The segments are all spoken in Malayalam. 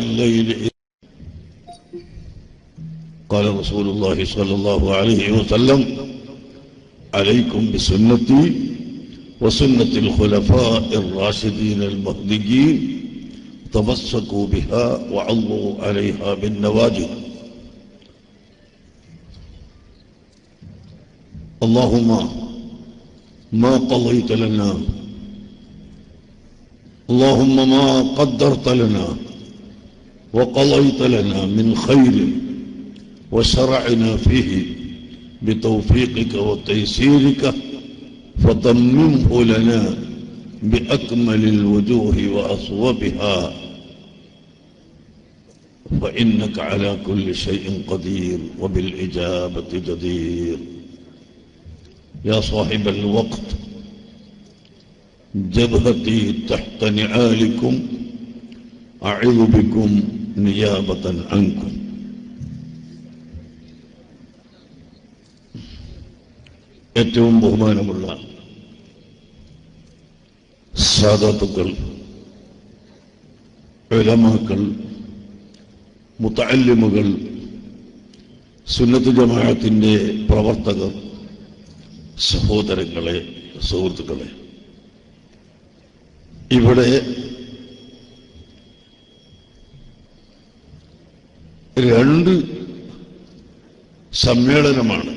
الليل. قال رسول الله صلى الله عليه وسلم: عليكم بسنتي وسنة الخلفاء الراشدين المهديين، تمسكوا بها وعضوا عليها بالنواجذ. اللهم ما قضيت لنا، اللهم ما قدرت لنا وقضيت لنا من خير وشرعنا فيه بتوفيقك وتيسيرك، فضممه لنا بأكمل الوجوه وأصوبها، فإنك على كل شيء قدير وبالإجابة جدير. يا صاحب الوقت، جبهتي تحت نعالكم، أعظ بكم نيابة عنكم. ഏറ്റവും ബഹുമാനമുള്ള സാദാത്തുക്കൾ, ഉലമാക്കൾ, മുതഅല്ലിമുകൾ, സുന്നത്ത് ജമാഅത്തിന്റെ പ്രവർത്തകർ, സഹോദരങ്ങളെ, സുഹൃത്തുക്കളെ, ഇവിടെ രണ്ട് സമ്മേളനമാണ്.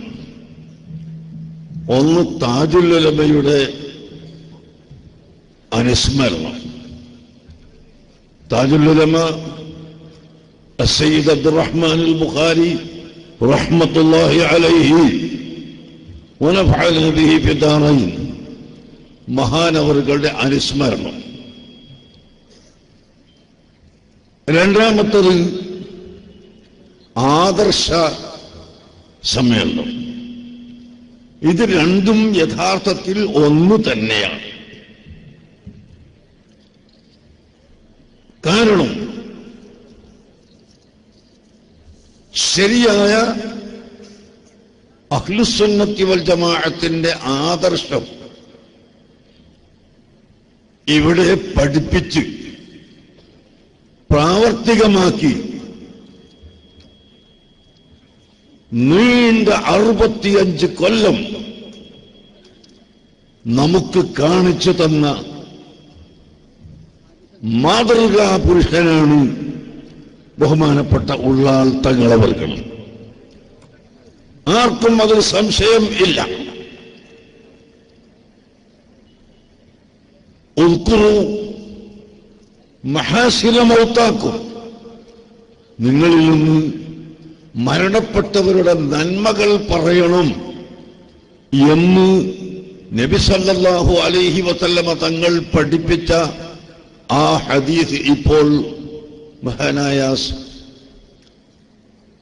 ഒന്ന് താജുൽ ഉലമയുടെ അനുസ്മരണം. താജുൽ ഉലമ സയ്യിദ് അബ്ദുറഹ്മാൻ അൽ ബുഖാരി റഹ്മത്തുള്ളാഹി അലൈഹി വനഫഅന ബിഹി ഫിദാറൈൻ, മഹാനവറുകളുടെ അനുസ്മരണം. രണ്ടാമത്തത് ആദർശ സമ്മേളനം. ഇത് രണ്ടും യഥാർത്ഥത്തിൽ ഒന്നു തന്നെയാണ്. കാരണം ശരിയായ അഹ്ലുസുന്നത്തി വൽ ജമാഅത്തിന്റെ ആദർശം ഇവിടെ പഠിപ്പിച്ച് പ്രാവർത്തികമാക്കി നീണ്ട 65 കൊല്ലം നമുക്ക് കാണിച്ചു തന്ന മാതൃകാ പുരുഷനാണ് ബഹുമാനപ്പെട്ട ഉള്ളാൾ തങ്ങളവർകൾ. ആർക്കും അതിൽ സംശയം ഇല്ല. ഉദ്കുറു മഹാസിന മൗതാക്കും, നിങ്ങളിൽ നിന്ന് മരണപ്പെട്ടവരുടെ നന്മകൾ പറയണം എന്ന് നബി സല്ലല്ലാഹു അലൈഹി വസല്ലമ തങ്ങൾ പഠിപ്പിച്ച ആ ഹദീസ് ഇപ്പോൾ മഹാനായ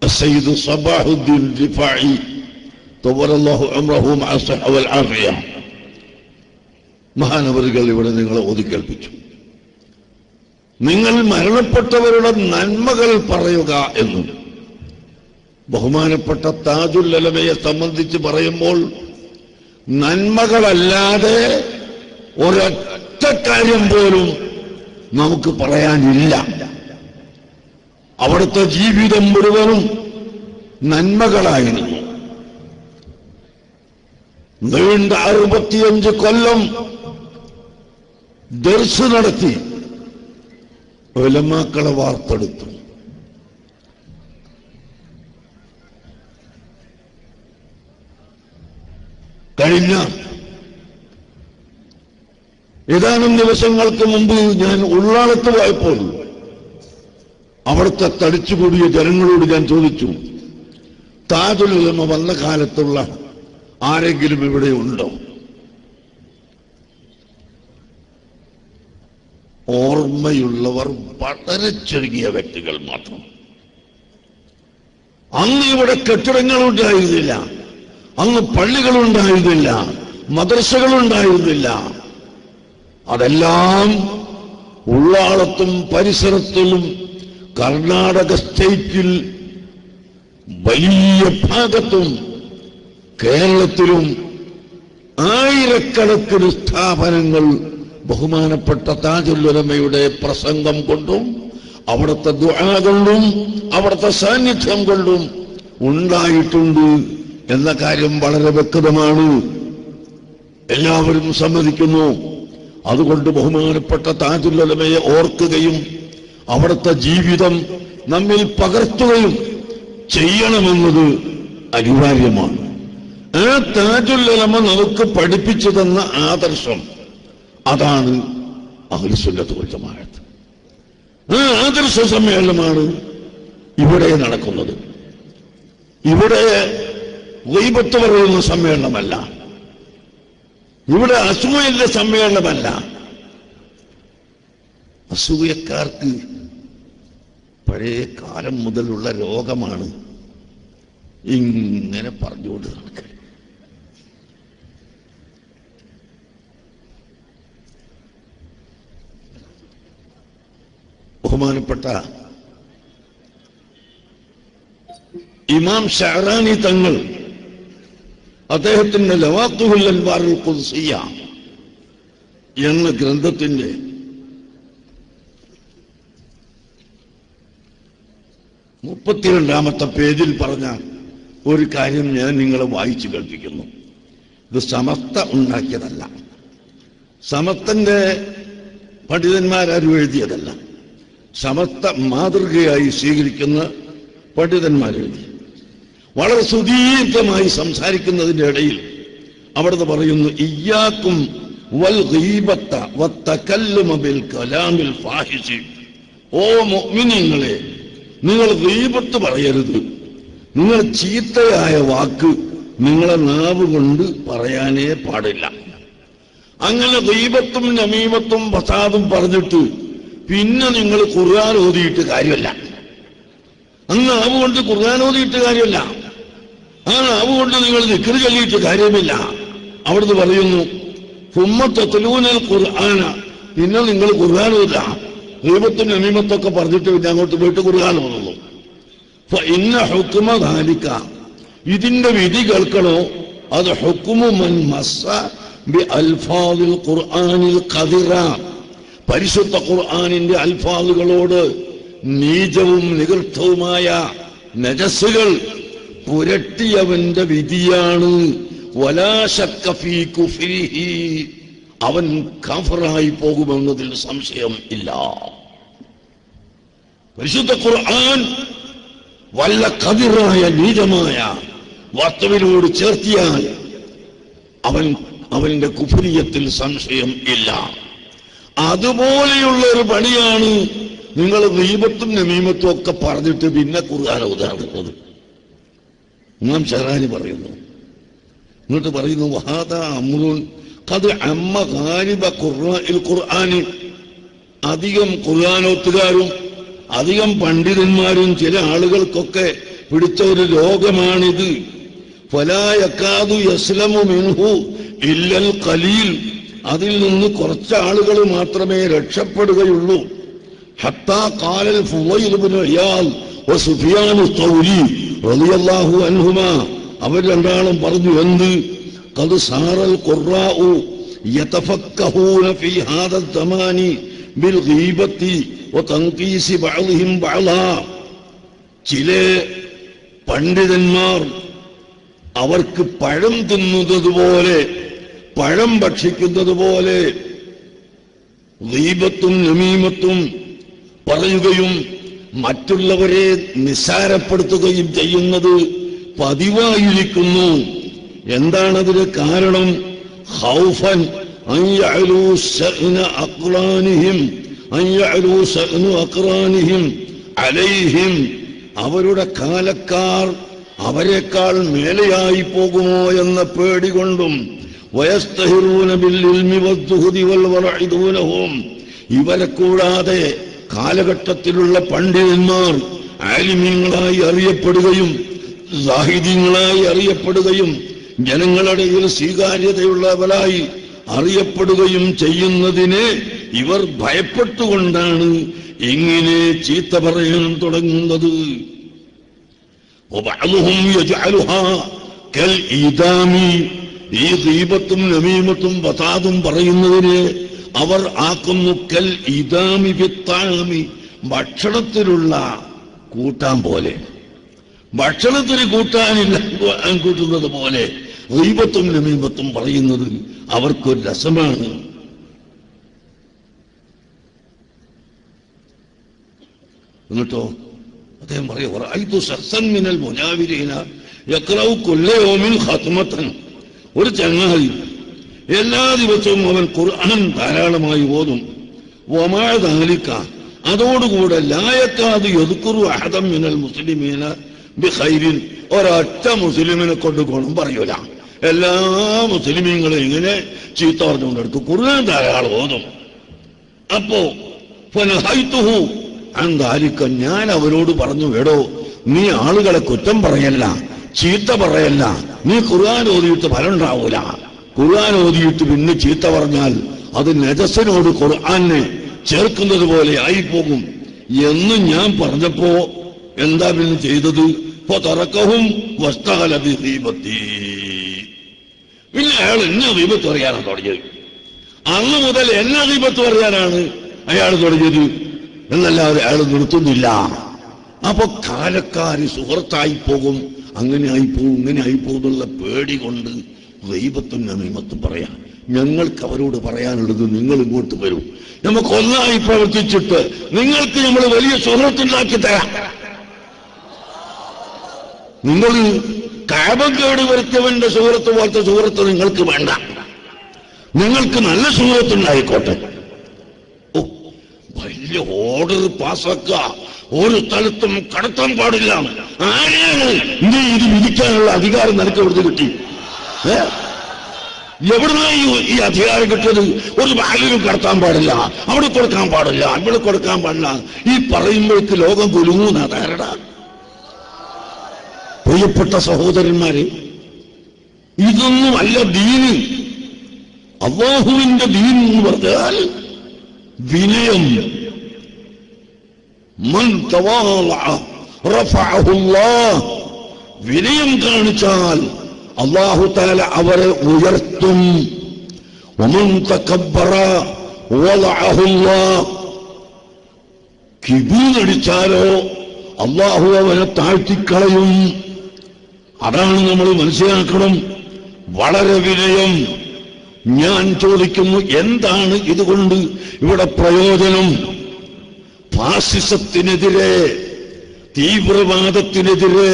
സയ്യിദ് സബാഹുദ്ദീൻ റിഫാഇ തവറല്ലാഹു ഉംറഹു മഅ സഹ്ഹ വൽ ആഫിയ മഹാനവറുകൾ ഇവിടെ നിങ്ങളെ ഓതിക്കേൽപ്പിച്ചു. നിങ്ങൾ മരണപ്പെട്ടവരുടെ നന്മകൾ പറയുക എന്നും ബഹുമാനപ്പെട്ട താജുൽ ഉലമയെ സംബന്ധിച്ച് പറയുമ്പോൾ നന്മകളല്ലാതെ ഒരൊറ്റ കാര്യം പോലും നമുക്ക് പറയാനില്ല. അവിടുത്തെ ജീവിതം മുഴുവനും നന്മകളായിരുന്നു. നീണ്ട 65 കൊല്ലം ദർസ് നടത്തി ഉലമാക്കളെ വാർത്തെടുത്തു. കഴിഞ്ഞ ഏതാനും ദിവസങ്ങൾക്ക് മുമ്പ് ഞാൻ ഉള്ളാളത്ത് പോയപ്പോൾ അവിടുത്തെ തടിച്ചുകൂടിയ ജനങ്ങളോട് ഞാൻ ചോദിച്ചു, താജുൽ ഉലമ വന്ന കാലത്തുള്ള ആരെങ്കിലും ഇവിടെ ഉണ്ടോ? ഓർമ്മയുള്ളവർ വളരെ ചുരുങ്ങിയ വ്യക്തികൾ മാത്രം. അന്ന് ഇവിടെ കെട്ടിടങ്ങളുണ്ടായിരുന്നില്ല, അന്ന് പള്ളികളുണ്ടായിരുന്നില്ല, മദ്രസകളുണ്ടായിരുന്നില്ല. അതെല്ലാം ഉള്ളാളത്തും പരിസരത്തും കർണാടക സ്റ്റേറ്റിൽ വലിയ ഭാഗത്തും കേരളത്തിലും ആയിരക്കണക്കിന് സ്ഥാപനങ്ങൾ ബഹുമാനപ്പെട്ട താജുൽ ഉലമയുടെ പ്രസംഗം കൊണ്ടും അവിടുത്തെ ദുആ കൊണ്ടും അവിടുത്തെ സാന്നിധ്യം കൊണ്ടും ഉണ്ടായിട്ടുണ്ട് എന്ന കാര്യം വളരെ വ്യക്തമാണ്. എല്ലാവരും സമ്മതിക്കുന്നു. അതുകൊണ്ട് ബഹുമാനപ്പെട്ട താജുൽ ഉലമയെ ഓർക്കുകയും അവിടുത്തെ ജീവിതം നമ്മിൽ പകർത്തുകയും ചെയ്യണമെന്നത് അനിവാര്യമാണ്. ആ താജുൽ ഉലമ നമുക്ക് പഠിപ്പിച്ചു തന്ന ആദർശം അതാണ് അഹ്ലുസുന്നത്ത് വൽ ജമാഅത്ത്. ആ ആദർശ സമ്മേളനമാണ് ഇവിടെ നടക്കുന്നത്. ഇവിടെ ഗൈബത്ത് പറയുന്ന സമ്മേളനമല്ല, ഇവിടെ അസൂയന്റെ സമ്മേളനമല്ല. അസൂയക്കാർക്ക് പഴയ കാലം മുതലുള്ള രോഗമാണ് ഇങ്ങനെ പറഞ്ഞുകൊണ്ട് നടക്കുക. ബഹുമാനപ്പെട്ട ഇമാം ഷഅറാനി തങ്ങൾ അദ്ദേഹത്തിന്റെ ലവാത്തുൽ അൻവാറുൽ ഖുദ്സിയ്യ എന്ന ഗ്രന്ഥത്തിന്റെ 32-ാമത്തെ പേജിൽ പറഞ്ഞ ഒരു കാര്യം ഞാൻ നിങ്ങളെ വായിച്ചു കേൾപ്പിക്കുന്നു. ഇത് സമസ്ത ഉണ്ടാക്കിയതല്ല, സമസ്തന്റെ പണ്ഡിതന്മാരാരും എഴുതിയതല്ല, സമസ്ത മാതൃകയായി സ്വീകരിക്കുന്ന പണ്ഡിതന്മാരെഴുതി. വളരെ സുദീർഘമായി സംസാരിക്കുന്നതിന്റെ ഇടയിൽ അവിടുന്ന് പറയുന്നു, ഇയ്യാക്കും വൽ ഗീബത്ത വത്തകല്ലുമ ബിൽ കലാമിൽ ഫാഹിശി. ഓ മുഅ്മിനീങ്ങളെ, നിങ്ങൾ ഗീബത്ത് പറയരുത്, നിങ്ങൾ ചീത്തയായ വാക്ക് നിങ്ങളെ നാവ് കൊണ്ട് പറയാനേ പാടില്ല. അങ്ങനെ ഗീബത്തും നമീമത്തും ഫസാദും പറഞ്ഞിട്ട് പിന്നെ നിങ്ങൾ ഖുർആൻ ഓതിയിട്ട് കാര്യമല്ല. അന്ന് നാവ് കൊണ്ട് ഖുർആൻ ഓതിയിട്ട് കാര്യമല്ല, ആ നാവ് കൊണ്ട് നിങ്ങൾ ദിക്ർ ചൊല്ലിയിട്ട് കാര്യമില്ല. അവിടുന്ന് പറയുന്നു, സുമ്മ തത്ലൂനൽ ഖുർആന, പിന്നെ നിങ്ങൾ ഖുർആൻ ഓതില്ല. ഗീബത്തും നമീമത്തൊക്കെ പറഞ്ഞിട്ട് പിന്നെ അങ്ങോട്ട് പോയിട്ട് ഖുർആൻ ഓതുന്നു. ഫഇന്ന ഹുക്മ ദാലിക, ഇതിന്റെ വിധി കേൾക്കണോ, അത് ഹുക്മു മൻ മസ്സ ബി അൽഫാദിൽ ഖുർആനിൽ ഖദിറ, പരിശുദ്ധ ഖുർആനിന്റെ അൽഫാദുകളോട് നീചവും നികൃഷ്ടവുമായ നജസ്സുകൾ പുരട്ടിയവന്റെ വിധിയാണ്. വലാ ശക്ക ഫീ കുഫ്രിഹി, അവൻ കാഫിറായി പോകുമെന്നതിൽ സംശയം ഇല്ല. പരിശുദ്ധ ഖുർആൻ വല്ല ഖദിറായ നീചമായ വസ്തുവിനോട് ചേർത്തിയാൽ അവന്റെ കുഫ്രിയത്തിൽ സംശയം ഇല്ല. അതുപോലെയുള്ള ഒരു പണിയാണ് നിങ്ങൾ ഗീബത്തും നമീമത്തും ഒക്കെ പറഞ്ഞിട്ട് പിന്നെ ഖുർആൻ ഓതാറുള്ളത്. ഇമാം ഷഅറാനി പറയുന്നു, എന്നിട്ട് പറയുന്നു, വഹാദാ അംറുൻ ഖദ് അമ്മ ഗാലിബ ഖുർആനിൽ ഖുർആനി, അധികം ഖുർആനോത്തുകാരും അധികം പണ്ഡിതന്മാരും ചില ആളുകൾക്കൊക്കെ പിടിച്ച ഒരു രോഗമാണിത്. ഫലാ യകാദു യസ്ലമു മിൻഹു ഇല്ലൽ ഖലീൽ, അതിൽ നിന്ന് കുറച്ച് ആളുകൾ മാത്രമേ രക്ഷപ്പെടുകയുള്ളൂ. ഹത്താ ഖാലൽ ഫുളൈൽ ഇബ്നു ഇയാദ് വ സുഫിയാൻ തൗരി റളിയല്ലാഹു അൻഹുമാ, അവർ രണ്ടാളും പറഞ്ഞു, എന്ത്, ഖദ് സാറൽ ഖുർറാഉ യതഫക്കഹൂന ഫീ ഹാദൽ സമാനി ബിൽ ഗീബത്തി വ തൻഖീസി ബഅദിഹിം ബഅദാ. ചില പണ്ഡിതന്മാർ അവർക്ക് പഴം തിന്നുന്നത് പോലെ, പഴം ഭക്ഷിക്കുന്നത് പോലെ ഗീബത്തും നമീമത്തും പറയുകയും മറ്റുള്ളവരെ നിസ്സാരപ്പെടുത്തുകയും ചെയ്യുന്നത് പതിവായിരിക്കുന്നു. എന്താണതിന് കാരണം? ഖൗഫൻ അൻ യഅലൂ ശഅന അഖ്റാനിഹിം, അൻ യഅലൂ ശഅനു അഖ്റാനിഹിം അലൈഹിം, അവരുടെ കാലക്കാർ അവരെക്കാൾ മേലെയായി പോകുമോ എന്ന പേടി കൊണ്ടും, വയസ്തഹിറൂന ബിൽ ഇൽമി വസ്സുഹുദി വൽ വറഇ ദൂനഹും, ഇവരെ കൂടാതെ കാലഘട്ടത്തിലുള്ള പണ്ഡിതന്മാർ ആലിമീങ്ങളായി അറിയപ്പെടുകയും സാഹിദീങ്ങളായി അറിയപ്പെടുകയും ജനങ്ങളുടെ സ്വീകാര്യതയുള്ളവരായി അറിയപ്പെടുകയും ചെയ്യുന്നതിനെ ഇവർ ഭയപ്പെട്ടുകൊണ്ടാണ് ഇങ്ങനെ ചീത്ത പറയാൻ തുടങ്ങുന്നത്. ഈ ഗീബത്തും നമീമത്തും ഫസാദും പറയുന്നതിനെ അവർ ആക്കുന്നു കൽ ഇദാമി ബിത്താമി ഭക്ഷണത്തിലുള്ള കൂട്ടാൻ പോലെ, ഭക്ഷണത്തിന് കൂട്ടുന്നത് പോലെ ഗീബത്തും നമീമത്തും പറയുന്നത് അവർക്കൊരു രസമാണ്. എന്നിട്ടോ അദ്ദേഹം പറയും, ഒരു ചങ്ങാതി എല്ലാ ദിവസവും അവൻ ഖുർആൻ ധാരാളമായി ഓതും. വമാദാലിക, അതോടുകൂടെ ലായക്കാത് യദ്കുറു അഹദൻ മിനൽ മുസ്ലിമീന ബിഖൈരിൻ, ഒരൊറ്റ മുസ്ലിമിനെ കൊണ്ട് ഗുണം പറയൂല. എല്ലാ മുസ്ലിമീങ്ങളും ഇങ്ങനെ ചീത്ത പറഞ്ഞുകൊണ്ടെടുക്കും. ഖുർആൻ ധാരാളം ഓതും. അപ്പോ ഫനഹൈതുഹു അൻ ദാലിക, ഞാൻ അവരോട് പറഞ്ഞു, എടോ നീ ആളുകളെ കുറ്റം പറയല്ല, ചീത്ത പറയല്ല, നീ ഖുർആൻ ഓതിയിട്ട് ഫലം ഉണ്ടാവൂല. ഖുർആൻ ഓതിയിട്ട് പിന്നെ ചീത്ത പറഞ്ഞാൽ അത് നജസിനോട് ഖുർആനെ ചേർക്കുന്നത് പോലെ ആയിപ്പോകും എന്ന് ഞാൻ പറഞ്ഞപ്പോ എന്താ പിന്നെ ചെയ്തത്? തറക്കഹും വസ്തഹലബി ഗീബത്തി, പിന്നെ അയാൾ എന്നെ ഗീബത്ത് പറയാനാണ് തുടങ്ങിയത്. അന്ന് മുതൽ എന്നെ ഗീബത്ത് പറയാനാണ് അയാൾ തുടങ്ങിയത് എന്നല്ലാതെ അയാൾ നിർത്തുന്നില്ല. അപ്പൊ കാലക്കാര് സുഹൃത്തായി പോകും, അങ്ങനെ ആയിപ്പോകും, ഇങ്ങനെ ആയിപ്പോകും എന്നുള്ള പേടി കൊണ്ട് ഗീബത്തും നമീമത്തും പറയാം. ഞങ്ങൾക്ക് അവരോട് പറയാനുള്ളത്, നിങ്ങൾ ഇങ്ങോട്ട് വരും, നമുക്ക് ഒന്നായി പ്രവർത്തിച്ചിട്ട് നിങ്ങൾക്ക് നമ്മൾ വലിയ സുഹൃത്തുണ്ടാക്കി തരാം. നിങ്ങൾ കാബം കേട് വരുത്തിയവന്റെ സുഹൃത്ത് പോലത്തെ സുഹൃത്ത് നിങ്ങൾക്ക് വേണ്ട, നിങ്ങൾക്ക് നല്ല സുഹൃത്തുണ്ടായിക്കോട്ടെ. ഓ, വലിയ ഓർഡർ പാസ്സാക്കുക, ഒരു സ്ഥലത്തും കടത്താൻ പാടില്ല. ആരെയാണ് ഇനി ഇത് വിധിക്കാനുള്ള അധികാരം നിനക്ക് എവിടുന്ന് കിട്ടി? എവിടുന്നായി ഈ അധികാരം കിട്ടിയത്? ഒരു ബാലിനും കടത്താൻ പാടില്ല, അവിടെ കൊടുക്കാൻ പാടില്ല, ഇവിടെ കൊടുക്കാൻ പാടില്ല. ഈ പറയുമ്പോഴേക്ക് ലോകം കുലുങ്ങുന്ന ധാരണ. പ്രിയപ്പെട്ട സഹോദരന്മാരെ, ഇതൊന്നും അല്ല ദീന്. അല്ലാഹുവിന്റെ ദീൻ എന്ന് പറഞ്ഞാൽ വിനയം. മൻ തവാളഅ റഫഅഹു അല്ലാഹ്, വിനയം കാണിച്ചാൽ അല്ലാഹു തആല അവരെ ഉയർത്തും. വമൻ തകബ്ബറ വളഅഹു അല്ലാഹ്, കിബിറടിച്ചാലോ അല്ലാഹു അവനെ താഴ്ത്തിക്കളയും. അതാണ് നമ്മൾ മനസ്സിലാക്കണം. വളരെ വിനയം. ഞാൻ ചോദിക്കുന്നു, എന്താണ് ഇതുകൊണ്ട് ഇവിടെ പ്രയോജനം? ഫാസിസത്തിനെതിരെ, തീവ്രവാദത്തിനെതിരെ,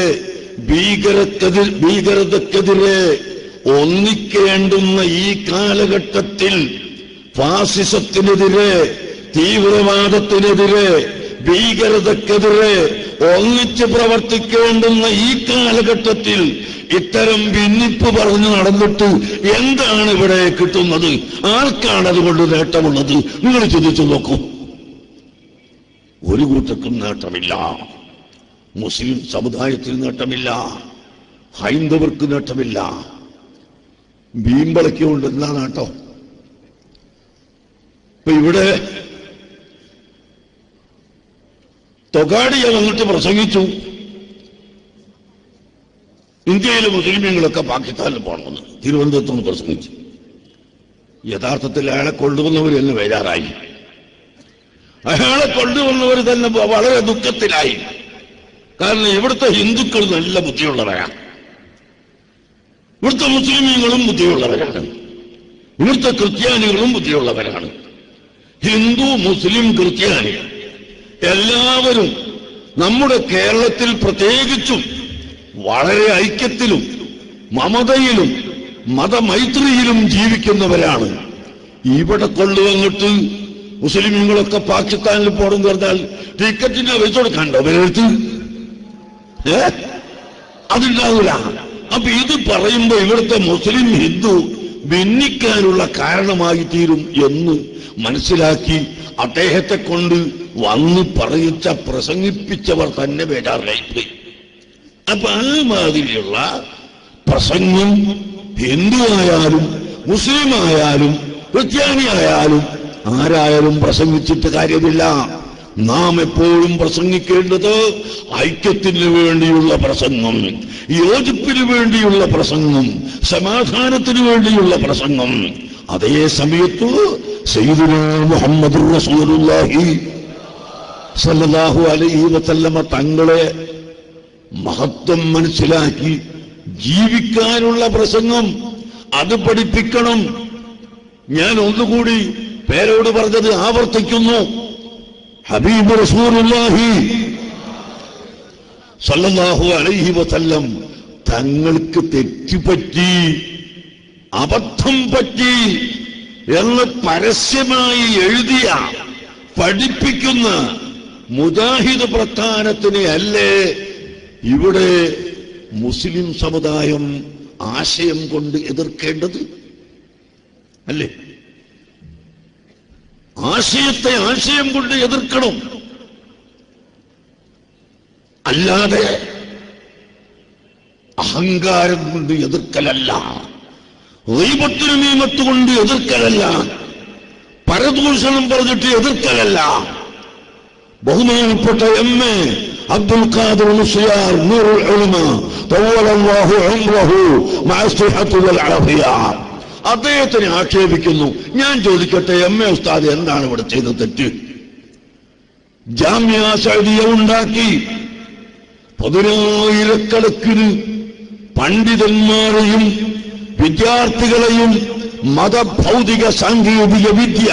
ഭീകരതക്കെതിരെ ഒന്നിക്കേണ്ടുന്ന ഈ കാലഘട്ടത്തിൽ, ഫാസിസത്തിനെതിരെ, തീവ്രവാദത്തിനെതിരെ, ഭീകരതക്കെതിരെ ഒന്നിച്ച് പ്രവർത്തിക്കേണ്ടുന്ന ഈ കാലഘട്ടത്തിൽ ഇത്തരം ഭിന്നിപ്പ് പറഞ്ഞു നടന്നിട്ട് എന്താണ് ഇവിടെ കിട്ടുന്നത്? ആർക്കാണ് അതുകൊണ്ട് നേട്ടമുള്ളത്? നിങ്ങൾ ചിന്തിച്ചു നോക്കൂ. ഒരു കൂട്ടർക്കും നേട്ടമില്ല. മുസ്ലിം സമുദായത്തിന് നേട്ടമില്ല, ഹൈന്ദവർക്ക് നേട്ടമില്ല. വീമ്പളയ്ക്കൊണ്ട് എന്താ നേട്ടം? ഇപ്പൊ ഇവിടെ തൊഗാഡിയ വന്നിട്ട് പ്രസംഗിച്ചു, ഇന്ത്യയിലെ മുസ്ലിമീങ്ങളൊക്കെ പാകിസ്ഥാനിൽ പോകണമെന്ന് തിരുവനന്തപുരത്ത് നിന്ന് പ്രസംഗിച്ചു. യഥാർത്ഥത്തിൽ അയാളെ കൊണ്ടുവന്നവർ തന്നെ ബേജാറായി. അയാളെ കൊണ്ടുവന്നവർ തന്നെ വളരെ ദുഃഖത്തിലായി. കാരണം ഇവിടുത്തെ ഹിന്ദുക്കൾ നല്ല ബുദ്ധിയുള്ളവരാണ്, ഇവിടുത്തെ മുസ്ലിമീങ്ങളും ബുദ്ധിയുള്ളവരാണ്, ഇവിടുത്തെ ക്രിസ്ത്യാനികളും ബുദ്ധിയുള്ളവരാണ്. ഹിന്ദു, മുസ്ലിം, ക്രിസ്ത്യാനി എല്ലാവരും നമ്മുടെ കേരളത്തിൽ പ്രത്യേകിച്ചും വളരെ ഐക്യത്തിലും മമതയിലും മതമൈത്രിയിലും ജീവിക്കുന്നവരാണ്. ഇവിടെ കൊണ്ടുവന്നിട്ട് മുസ്ലിമുകളൊക്കെ പാകിസ്ഥാനിൽ പോകണമെന്ന് പറഞ്ഞാൽ ടിക്കറ്റിന്റെ പൈസ കൊടുക്കാണ്ടോ അവരെടുത്ത്? അതുണ്ടാവില്ല. അപ്പൊ ഇത് പറയുമ്പോ ഇവിടുത്തെ മുസ്ലിം ഹിന്ദു ഭിന്നിക്കാനുള്ള കാരണമായി തീരും എന്ന് മനസ്സിലാക്കി അദ്ദേഹത്തെ കൊണ്ട് വന്ന് പറയിച്ച പ്രസംഗിപ്പിച്ചവർ തന്നെ ബേജാറിലായിപ്പോയി. അപ്പൊ ആ മാതിരിയുള്ള പ്രസംഗം ഹിന്ദു ആയാലും മുസ്ലിം ആയാലും ക്രിസ്ത്യാനി ആയാലും ആരായാലും പ്രസംഗിച്ചിട്ട് കാര്യമില്ല. നാം എപ്പോഴും പ്രസംഗിക്കേണ്ടത് ഐക്യത്തിന് വേണ്ടിയുള്ള പ്രസംഗം, യോജിപ്പിന് വേണ്ടിയുള്ള പ്രസംഗം, സമാധാനത്തിന് വേണ്ടിയുള്ള പ്രസംഗം. അതേ സമയത്ത് സയ്യിദുനാ മുഹമ്മദുർ റസൂലുള്ളാഹി സല്ലല്ലാഹു അലൈഹി വസല്ലമ തങ്ങളെ മഹത്വം മനസ്സിലാക്കി ജീവിക്കാനുള്ള പ്രസംഗം അത് പഠിപ്പിക്കണം. ഞാൻ ഒന്നുകൂടി പേരോട് പറഞ്ഞത് ആവർത്തിക്കുന്നു. ഹബീബ് റസൂലുള്ളാഹി സല്ലല്ലാഹു അലൈഹി വസല്ലം തങ്ങൾക്ക് തെറ്റുപറ്റി, അബദ്ധം പറ്റി എന്ന് പരസ്യമായി എഴുതിയ പഠിപ്പിക്കുന്ന മുജാഹിദ് പ്രസ്ഥാനത്തിനെ അല്ലേ ഇവിടെ മുസ്ലിം സമുദായം ആശയം കൊണ്ട് എതിർക്കേണ്ടത്? അല്ലേ? ആശയത്തെ ആശയം കൊണ്ട് എതിർക്കണം, അല്ലാതെ അഹങ്കാരം കൊണ്ട് എതിർക്കലല്ല, ഗീബത്തും നമീമത്തും കൊണ്ട് എതിർക്കലല്ല, പരദൂഷണം പറഞ്ഞിട്ട് എതിർക്കലല്ല. ബഹുമാനപ്പെട്ട എം.എ. അബ്ദുൽ ഖാദിർ മുസ്ലിയാർ നൂറുൽ ഉലമ തവല്ലല്ലാഹു ഉംറഹു മഅ സിഹ്ഹത്തി വൽ ആഫിയ അദ്ദേഹത്തിനെ ആക്ഷേപിക്കുന്നു. ഞാൻ ചോദിക്കട്ടെ, എം.എ. ഉസ്താദ് എന്താണ് ഇവിടെ ചെയ്ത തെറ്റ്? ജാമിഅ സഅദിയ ഉണ്ടാക്കി 10,000 പണ്ഡിതന്മാരെയും വിദ്യാർത്ഥികളെയും മതഭൗതിക സാങ്കേതിക വിദ്യ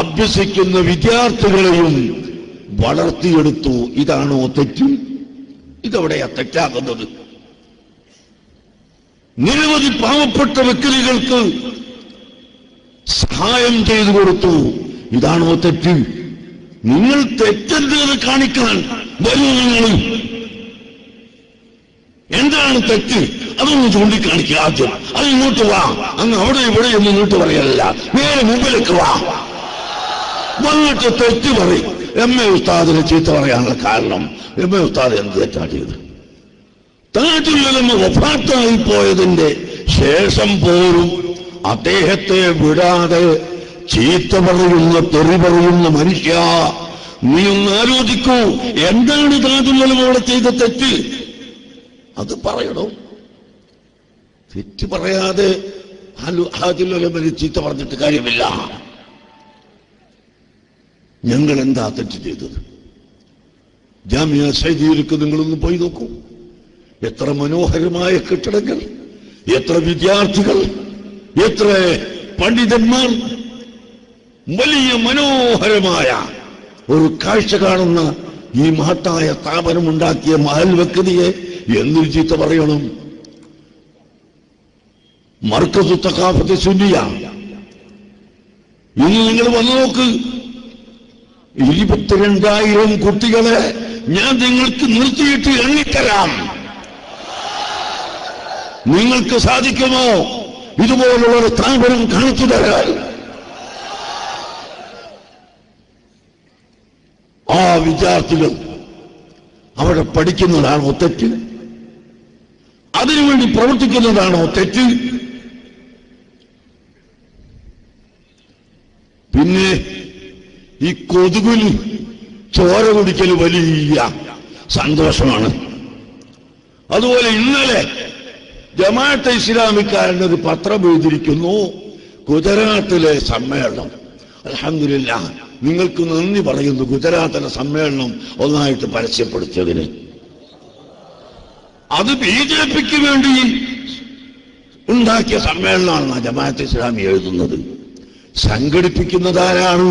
അഭ്യസിക്കുന്ന വിദ്യാർത്ഥികളെയും വളർത്തിയെടുത്തു. ഇതാണോ തെറ്റ്? ഇതെവിടെയാ തെറ്റാകുന്നത്? നിരവധി പാവപ്പെട്ട വ്യക്തികൾക്ക് സഹായം ചെയ്തു കൊടുത്തു. ഇതാണോ തെറ്റ്? നിങ്ങൾ തെറ്റെന്തെന്ന് കാണിക്കാൻ വരൂ. നിങ്ങൾ എന്താണ് തെറ്റ്? അതൊന്ന് ചൂണ്ടിക്കാണിക്കുക ആദ്യം. അത് ഇങ്ങോട്ട് വാ. അങ്ങ് അവിടെ ഇവിടെ ഒന്നും ഇങ്ങോട്ട് പറയല്ല, നേരെ മുമ്പിലേക്ക് വാ. വന്നിട്ട് തെറ്റ് പറയും. എം.എ. ഉസ്താദിനെ ചീത്ത പറയാനുള്ള കാരണം, എം.എ. ഉസ്താദ് എന്ത് തെറ്റാ ചെയ്ത്? താജുൽ ഉലമ വഫാത്തായി പോയതിന്റെ ശേഷം പോലും അദ്ദേഹത്തെ വിടാതെ ചീത്ത പറയുന്ന, തെറി പറയുന്ന മനുഷ്യ, നീ ഒന്ന് ആലോചിക്കൂ, എന്താണ് താജുൽ ഉലമ അവിടെ ചെയ്ത തെറ്റ്? അത് പറയണോ? തെറ്റ് പറയാതെ താജുൽ ഉലമയെ ചീത്ത പറഞ്ഞിട്ട് കാര്യമില്ല. ഞങ്ങൾ എന്താ തെറ്റ് ചെയ്തത്? ജാമിഅ സഅദിയയിലേക്ക് നിങ്ങളൊന്ന് പോയി നോക്കൂ. എത്ര മനോഹരമായ കെട്ടിടങ്ങൾ, എത്ര വിദ്യാർത്ഥികൾ, എത്ര പണ്ഡിതന്മാർ, വലിയ മനോഹരമായ ഒരു കാഴ്ച കാണുന്ന ഈ മഹത്തായ സ്ഥാപനമുണ്ടാക്കിയ മഹൽ വ്യക്തിയെ എന്തൊരു ചീത്ത പറയണം? മർക്കസു തഖാഫത്ത് സുന്നിയ ഇന്ന് നിങ്ങൾ വന്നു നോക്ക്. 22,000 കുട്ടികളെ ഞാൻ നിങ്ങൾക്ക് നിർത്തിയിട്ട് എണ്ണിത്തരാം. നിങ്ങൾക്ക് സാധിക്കുമോ ഇതുപോലുള്ള ഒരു സ്ഥാപനം കാണിച്ചു തരാൻ? ആ വിദ്യാർത്ഥികൾ അവിടെ പഠിക്കുന്നതാണോ തെറ്റ്? അതിനുവേണ്ടി പ്രവർത്തിക്കുന്നതാണോ തെറ്റ്? പിന്നെ ഈ കൊതുകിൽ ചോര കുടിക്കൽ വലിയ സന്തോഷമാണ്. അതുപോലെ ഇന്നലെ ജമാഅത്തെ ഇസ്ലാമിക്കാരൻ്റെ ഒരു പത്രം എഴുതിയിരിക്കുന്നു, ഗുജറാത്തിലെ സമ്മേളനം. അൽഹംദുലില്ലാഹ്, നിങ്ങൾക്ക് നന്ദി പറയുന്നു ഗുജറാത്തിലെ സമ്മേളനം ഒന്നായിട്ട് പരസ്യപ്പെടുത്തിയതിന്. അത് ബിജെപിക്ക് വേണ്ടി ഉണ്ടാക്കിയ സമ്മേളനമാണ് ജമാഅത്തെ ഇസ്ലാമി എഴുതുന്നത്. സംഘടിപ്പിക്കുന്നതാരാണ്?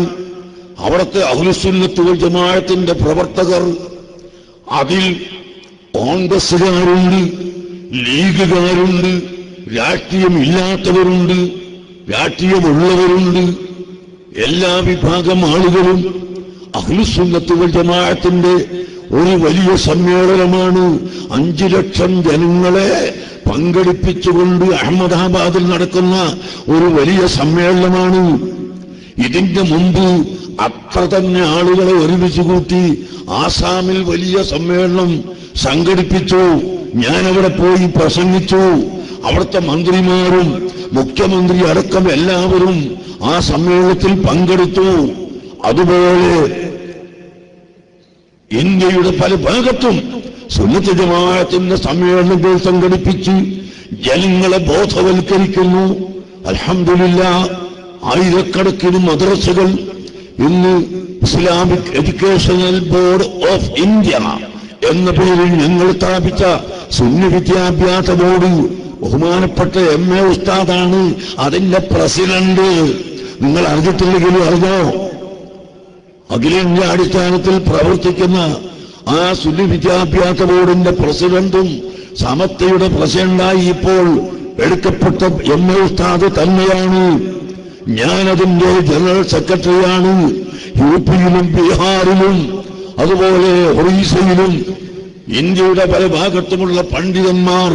അവിടുത്തെ അഹ്ലുസുന്നത്ത് വൽ ജമാഅത്തിന്റെ പ്രവർത്തകർ. അതിൽ കോൺഗ്രസുകാരുണ്ട്, ലീഗുകാരുണ്ട്, രാഷ്ട്രീയമില്ലാത്തവരുണ്ട്, രാഷ്ട്രീയമുള്ളവരുണ്ട്. എല്ലാ വിഭാഗം ആളുകളും അഹ്ലുസുന്നത്ത് വൽ ജമാഅത്തിന്റെ ഒരു വലിയ സമ്മേളനമാണ്. 5 ലക്ഷം ജനങ്ങളെ പങ്കെടുപ്പിച്ചുകൊണ്ട് അഹമ്മദാബാദിൽ നടക്കുന്ന ഒരു വലിയ സമ്മേളനമാണ്. ഇതിന്റെ മുമ്പ് അത്ര തന്നെ ആളുകളെ ഒരുമിച്ച് കൂട്ടി ആസാമിൽ വലിയ സമ്മേളനം സംഘടിപ്പിച്ചു. ഞാനവിടെ പോയി പ്രസംഗിച്ചു. അവിടുത്തെ മന്ത്രിമാരും മുഖ്യമന്ത്രി അടക്കം എല്ലാവരും ആ സമ്മേളനത്തിൽ പങ്കെടുത്തു. അതുപോലെ ഇന്ത്യയുടെ പല ഭാഗത്തും സുന്നത്ത് ജമാഅത്തിന്റെ സമ്മേളനങ്ങൾ സംഘടിപ്പിച്ച് ജനങ്ങളെ ബോധവൽക്കരിക്കുന്നു. അൽഹംദുലില്ലാഹ്, 1000കണക്കിന് മദ്രസകൾ ഇന്ന് Islamic educational board of India എന്ന പേരിൽ ഞങ്ങൾ സ്ഥാപിച്ച സുന്നി വിദ്യാഭ്യാസ ബോർഡ് ബഹുമാനപ്പെട്ട MA ഉസ്താദാണ് അതിന്റെ പ്രസിഡന്റ്. നിങ്ങൾ അറിഞ്ഞിട്ടില്ലെങ്കിലും അറിഞ്ഞോ? അഖിലേന്ത്യാ അടിസ്ഥാനത്തിൽ പ്രവർത്തിക്കുന്ന ആ സുന്നി വിദ്യാഭ്യാസ ബോർഡിന്റെ പ്രസിഡന്റും സമസ്തയുടെ പ്രസിഡന്റായി ഇപ്പോൾ എടുക്കപ്പെട്ട MA ഉസ്താദ് തന്നെയാണ്. ഞാനതിന്റെ ജനറൽ സെക്രട്ടറിയാണ്. യുപിയിലും ബീഹാറിലും അതുപോലെ ഒറീസയിലും ഇന്ത്യയുടെ പല ഭാഗത്തുമുള്ള പണ്ഡിതന്മാർ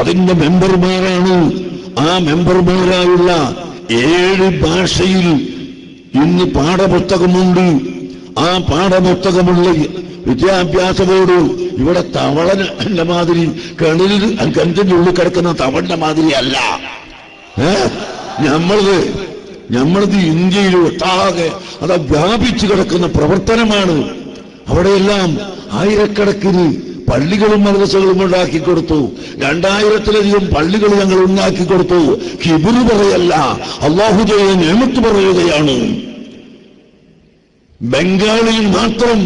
അതിന്റെ മെമ്പർമാരാണ്. ആ മെമ്പർമാരായുള്ള 7 ഭാഷയിൽ ഇന്ന് പാഠപുസ്തകമുണ്ട്. ആ പാഠപുസ്തകമുള്ള വിദ്യാഭ്യാസ ബോർഡ് ഇവിടെ തവളന്റെ മാതിരി കിണറ്റിന്റെ ഉള്ളിൽ കിടക്കുന്ന തവളന്റെ മാതിരി അല്ല. നമ്മളത് ഇന്ത്യയിൽ ഒട്ടാകെ അത് വ്യാപിച്ചു കിടക്കുന്ന പ്രവർത്തനമാണ്. അവിടെയെല്ലാം ആയിരക്കണക്കിന് പള്ളികളും മദ്രസകളും ഉണ്ടാക്കിക്കൊടുത്തു. 2000-ലധികം പള്ളികൾ ഞങ്ങൾ ഉണ്ടാക്കിക്കൊടുത്തു. കിബിറ് പറയല്ല, അല്ലാഹു ചെയ്ത നിഅമത്ത് പറയുകയാണ്. ബംഗാളിൽ മാത്രം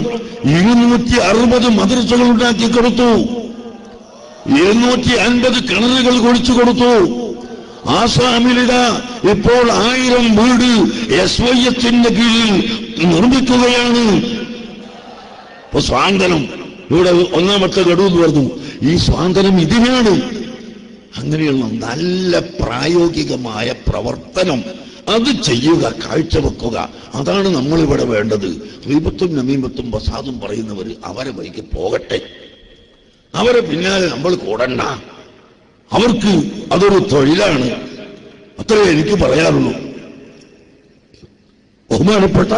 260 മദ്രസകൾ ഉണ്ടാക്കിക്കൊടുത്തു. 250 കിണറുകൾ കുഴിച്ചു കൊടുത്തു. ആസാമിലിതാ ഇപ്പോൾ 1000 വീട് SYSന്റെ കീഴിൽ നിർമ്മിക്കുകയാണ്. ഇപ്പൊ സ്വാതന്ത്ര്യം ഇവിടെ 1ാമത്തെ ഗഡു എന്ന് പറഞ്ഞു. ഈ സ്വാതന്ത്ര്യം ഇതിനാണ്. അങ്ങനെയുള്ള നല്ല പ്രായോഗികമായ പ്രവർത്തനം അത് ചെയ്യുക, കാഴ്ചവെക്കുക. അതാണ് നമ്മളിവിടെ വേണ്ടത്. ഗീബത്തും നമീമത്തും ഫസാദും പറയുന്നവർ അവരെ വഴിക്ക് പോകട്ടെ. അവരെ പിന്നാലെ നമ്മൾ കൂടണ്ട. അവർക്ക് അതൊരു തൊഴിലാണ്. അത്രേ എനിക്ക് പറയാറുള്ളൂ. ബഹുമാനപ്പെട്ട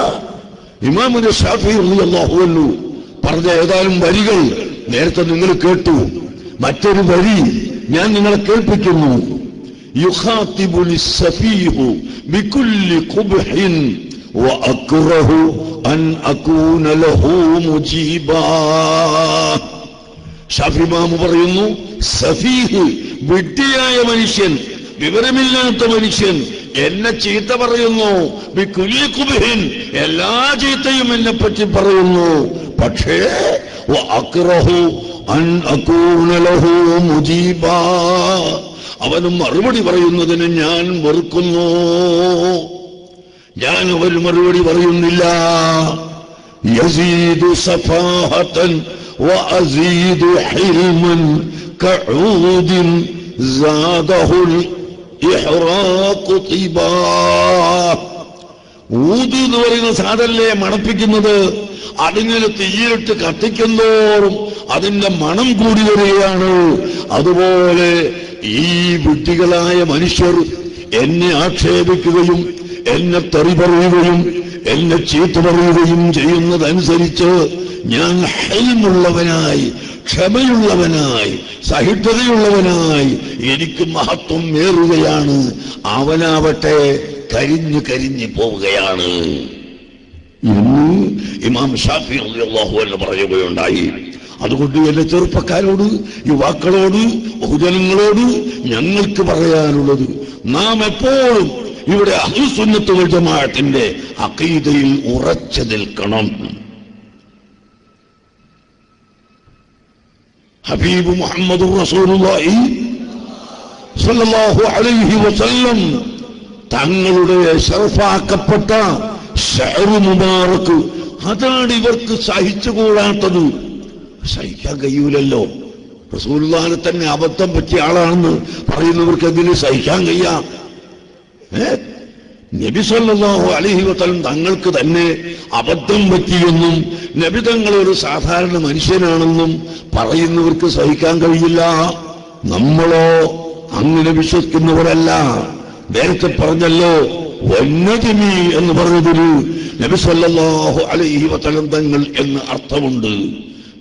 ഇമാം ശാഫിഈ റളിയല്ലാഹു അൻഹു പറഞ്ഞ ഏതാനും വരികൾ നേരത്തെ നിങ്ങൾ കേട്ടു. മറ്റൊരു വരി ഞാൻ നിങ്ങളെ കേൾപ്പിക്കുന്നു. യുഖാതിബുനി സഫീഹു ബികുല്ലി ഖുബ്ഹിൻ വഅക്റഹു അൻ അകൂന ലഹു മുജീബാ. ഷാഫി ഇമാം പറയുന്നു, സഫീഹ് വിഡ്ഢിയായ മനുഷ്യൻ, വിവരമില്ലാത്ത മനുഷ്യൻ എന്നെ ചീത്ത പറയുന്നു. ബികുല്ലി ഖുബ്ഹിൻ എല്ലാ ചീത്തയും എന്നെ പറ്റി പറയുന്നു. പക്ഷേ വഅക്റഹു അൻ അകൂന ലഹു മുജീബാ, അവനും മറുപടി പറയുന്നതിന് ഞാൻ വെറുക്കുന്നു. ഞാൻ അവന് മറുപടി പറയുന്നില്ല. യസീദു സഫാഹതൻ വഅസീദു ഹിൽമൻ കഊദിൻ സാദഹുൽ ഇഹ്റാഖു തിബാ. ഊദ് എന്ന് പറയുന്ന സാധനല്ലേ മണപ്പിക്കുന്നത്. അതിങ്ങനെ തീയിലിട്ട് കത്തിക്കുന്നോറും അതിന്റെ മണം കൂടി വരികയാണ്. അതുപോലെ ഈ വിഡ്ഢികളായ മനുഷ്യർ എന്നെ ആക്ഷേപിക്കുകയും എന്നെ തെറി പറയുകയും എന്നെ ചീത്ത പറയുകയും ചെയ്യുന്നതനുസരിച്ച് ഞാൻ ഹൈമുള്ളവനായി, ക്ഷമയുള്ളവനായി, സഹിഷ്ണുതയുള്ളവനായി എനിക്ക് മഹത്വം ഏറുകയാണ്. അവനാവട്ടെ കരിഞ്ഞു കരിഞ്ഞു പോവുകയാണ് എന്ന് ഇമാം ഷാഫിഈ റളിയല്ലാഹു അൻഹു പറയുകയുണ്ടായി. അതുകൊണ്ട് എന്റെ ചെറുപ്പക്കാരോട്, യുവാക്കളോട്, ബഹുജനങ്ങളോട് ഞങ്ങൾക്ക് പറയാനുള്ളത്, നാം എപ്പോഴും ഇവിടെ അഹ്ലുസുന്നത്ത് വൽ ജമാഅത്തിന്റെ അഖീദയിൽ ഉറച്ചു നിൽക്കണം. ഹബീബ് മുഹമ്മദുർ റസൂലുള്ളാഹി സ്വല്ലല്ലാഹു അലൈഹി വസല്ലം തങ്ങളുടെ ശറഫാക്കപ്പെട്ട ശഅറ് മുബാറക്, അതാണ് ഇവർക്ക് സഹിച്ചുകൂടാത്തത്. സഹിക്കാൻ കഴിയൂലല്ലോ. റസൂലുള്ളാഹിനെ തന്നെ അബദ്ധം പറ്റിയ ആളാണെന്ന് പറയുന്നവർക്ക് എങ്ങനെ സഹിക്കാൻ കഴിയാം? നബി സല്ലല്ലാഹു അലൈഹി വസല്ലം തങ്ങൾക്ക് തന്നെ അബദ്ധം പറ്റിയെന്നും നബി തങ്ങൾ ഒരു സാധാരണ മനുഷ്യനാണെന്നും പറയുന്നവർക്ക് സഹിക്കാൻ കഴിയില്ല. നമ്മളോ അങ്ങനെ വിശ്വസിക്കുന്നവരല്ല. നേരത്തെ പറഞ്ഞല്ലോ, വന്നജമി എന്ന് പറഞ്ഞതിന് നബി സല്ലല്ലാഹു അലൈഹി വസല്ലം തങ്ങൾ എന്ന് അർത്ഥമുണ്ട്.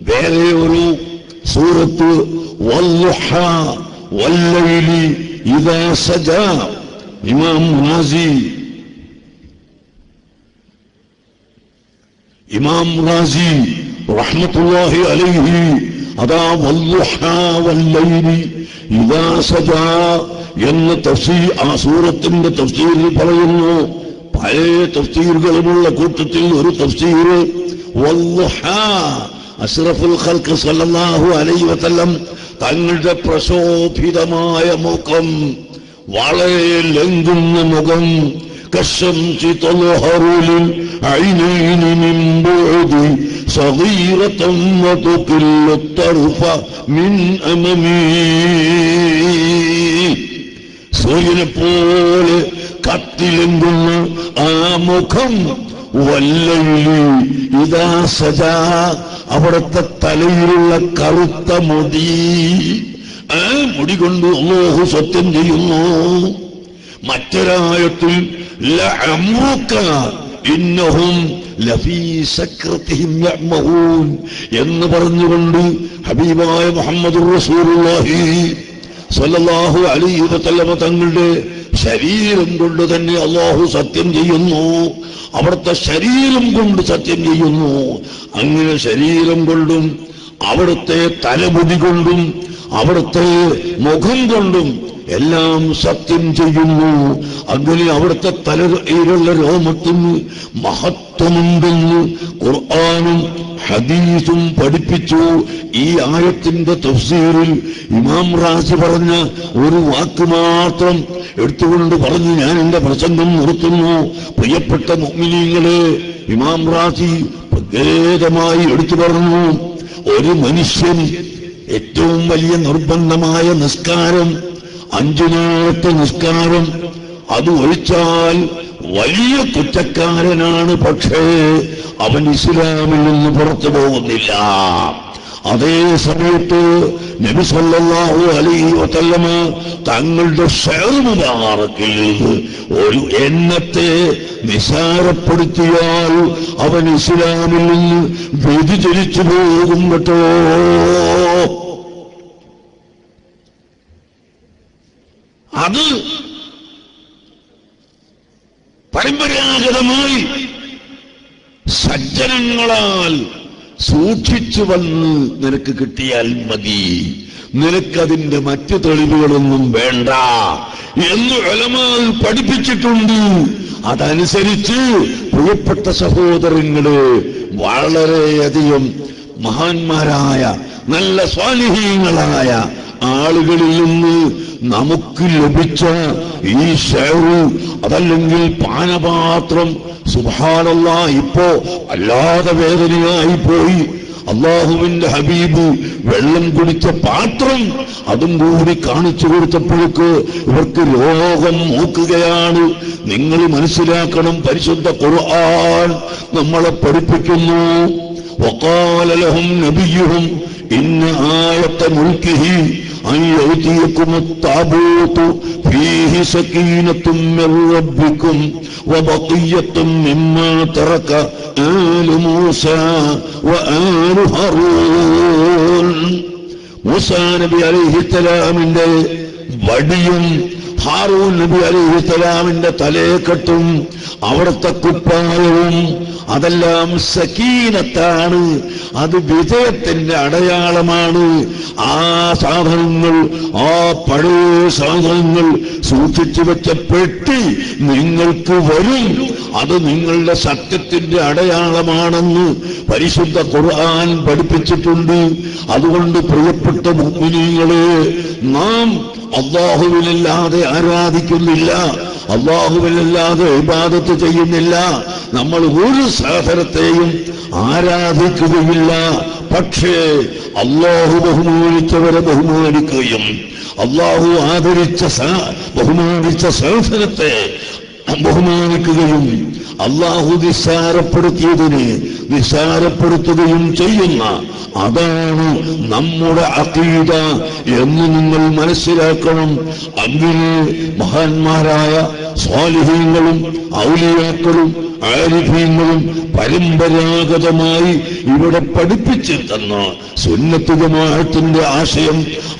വേറെ ഒരു സൂറത്ത് വല്ലുഹ വല്ലൈലി ഇദാ സജാ, ഇമാം റാസി റഹ്മത്തുള്ളാഹി അലൈഹി അതാ വല്ലുഹ വല്ലൈലി ഇദാ സജാ എന്ന തഫ്സീർ ആ സൂറത്തിന്റെ തഫ്സീറിൽ പറയുന്നു. പല തഫ്സീറുകളുമുള്ള കൂട്ടത്തിൽ ഒരു തഫ്സീർ വദ്ദുഹാ, അഷ്റഫുൽ ഖൽഖ് സല്ലല്ലാഹു അലൈഹി വസല്ലം തങ്ങളുടെ പ്രശോഭിതമായ മുഖം, വളരെ ലംഘുന്ന മുഖം, കശംസി തൽഹറു للعينين من بعد صغيرة وتقل الطرف من أمامي. സൂര്യനെ പോലെ കത്തിലെങ്കുന്ന ആ മുഖം, വല്ലൈലി ഇദാ സജാ, അവിടുത്തെ തലയിലുള്ള കറുത്ത മുടി, ആ മുടി കൊണ്ട് അല്ലാഹു സത്യം ചെയ്യുന്നു. മറ്റൊരായത്തിൽ ലഅംറുക ഇന്നഹും ലഫീ സക്രതിഹിം യഅ്മഹൂൻ എന്ന് പറഞ്ഞുകൊണ്ട് ഹബീബായ മുഹമ്മദുർ റസൂലുള്ളാഹി സ്വല്ലല്ലാഹു അലൈഹി വസല്ലം തങ്ങളുടെ ശരീരം കൊണ്ട് തന്നെ അല്ലാഹു സത്യം ചെയ്യുന്നു. അവിടുത്തെ ശരീരം കൊണ്ട് സത്യം ചെയ്യുന്നു. അങ്ങനെ ശരീരം കൊണ്ടും അവിടുത്തെ തലമുടി കൊണ്ടും അവിടുത്തെ മുഖം കൊണ്ടും എല്ലാം സത്യം ചെയ്യുന്നു. അങ്ങനെ അവിടുത്തെ തലയിലുള്ള രോമത്തിന് മഹത്വമുണ്ടെന്ന് ഖുർആനും ഹദീസും പഠിപ്പിച്ചു. ഈ ആയത്തിന്റെ തഫ്സീറിൽ ഇമാം റാസി പറഞ്ഞ ഒരു വാക്ക് മാത്രം എടുത്തുകൊണ്ട് പറഞ്ഞു ഞാൻ എന്റെ പ്രസംഗം നിർത്തുന്നു. പ്രിയപ്പെട്ട മുഅ്മിനീങ്ങളെ, ഇമാം റാസി പ്രത്യേകമായി എടുത്തു പറഞ്ഞു, ഒരു മനുഷ്യൻ ഏറ്റവും വലിയ നിർബന്ധമായ നിസ്കാരം, 5 നേരത്തെ നിസ്കാരം, അത് ഒഴിച്ചാൽ വലിയ കുറ്റക്കാരനാണ്. പക്ഷേ അവൻ ഇസ്ലാമിൽ നിന്ന് പുറത്തു പോകുന്നില്ല. അതേ സമയത്ത് നബി സല്ലല്ലാഹു അലൈഹി വസല്ലമ തങ്ങളുടെ ഷഅർ മുബാറക്കിൽ ഒരു എണ്ണത്തെ നിസാരപ്പെടുത്തിയാൽ അവൻ ഇസ്ലാമിൽ നിന്ന് വ്യതിചലിച്ചു പോകും കേട്ടോ. അത് പരമ്പരാഗതമായി സജ്ജനങ്ങളാൽ സൂക്ഷിച്ചു വന്ന് നിനക്ക് കിട്ടിയാൽ മതി, നിനക്കതിന്റെ മറ്റു തെളിവുകളൊന്നും വേണ്ട എന്ന് ഉലമാ പഠിപ്പിച്ചിട്ടുണ്ട്. അതനുസരിച്ച് പ്രിയപ്പെട്ട സഹോദരങ്ങള്, വളരെയധികം മഹാന്മാരായ നല്ല സ്വാലിഹീങ്ങളായ ആളുകളിൽ നിന്ന് നമുക്ക് ലഭിച്ച ഈ ഷെയറ്, അതല്ലെങ്കിൽ പാനപാത്രം, സുബ്ഹാനല്ലാഹ്, ഇപ്പോ അല്ലാതെ വേദനയായി പോയി. അല്ലാഹുവിന്റെ ഹബീബ് വെള്ളം കുടിച്ച പാത്രം അതും കൂടി കാണിച്ചു കൊടുത്തപ്പോഴേക്ക് ഇവർക്ക് രോഗം മൂക്കുകയാണ്. നിങ്ങൾ മനസ്സിലാക്കണം, പരിശുദ്ധ ഖുർആൻ നമ്മളെ പഠിപ്പിക്കുന്നു. വഖാല ലഹും നബിയ്യുഹും ഇന്ന ആയത മുൽകിഹി أن يأتيكم التابوت فيه سكينة من ربكم وبقية مما ترك آل موسى وآل هارون. മൂസാ നബി അലൈഹിസ്സലാമിന്റെ വടിയും ഹാറൂൻ നബി അലൈഹിസ്സലാമിന്റെ തലേക്കെട്ടും അവിടുത്തെ കുപ്പായവും അതെല്ലാം സക്കീനത്താണ്, അത് വിജയത്തിന്റെ അടയാളമാണ്. ആ സാധനങ്ങൾ, ആ പഴയ സാധനങ്ങൾ സൂക്ഷിച്ചു വെച്ച പെട്ടി നിങ്ങൾക്ക് വരും, അത് നിങ്ങളുടെ സത്യത്തിന്റെ അടയാളമാണെന്ന് പരിശുദ്ധ ഖുർആൻ പഠിപ്പിച്ചിട്ടുണ്ട്. അതുകൊണ്ട് പ്രിയപ്പെട്ട മുഅ്മിനീങ്ങളെ, നാം അല്ലാഹുവിനല്ലാതെ ആരാധിക്കുന്നില്ല, അല്ലാഹുവിനല്ലാതെ ഇബാദത്ത് ചെയ്യുന്നില്ല, നമ്മൾ ഒരു സാധനത്തെയും ആരാധിക്കുകയില്ല. പക്ഷേ അല്ലാഹു ബഹുമാനിച്ചവരെ ബഹുമാനിക്കുകയും അല്ലാഹു ആദരിച്ച ബഹുമാനിച്ച സാധനത്തെ ബഹുമാനിക്കുകയും അല്ലാഹു നിസ്സാരപ്പെടുത്തിയതിനെ നിസ്സാരപ്പെടുത്തുകയും ചെയ്യുന്ന, അതാണ് നമ്മുടെ അഖീദ എന്ന് നിങ്ങൾ മനസ്സിലാക്കണം. അങ്ങനെ മഹാന്മാരായ സ്വാലിഹീങ്ങളും ഔലിയാക്കളും ആരിഫീങ്ങളും പരമ്പരാഗതമായി ഇവിടെ പഠിപ്പിച്ചു തന്ന സുന്നത്ത് ജമാഅത്തിന്റെ ആശയം,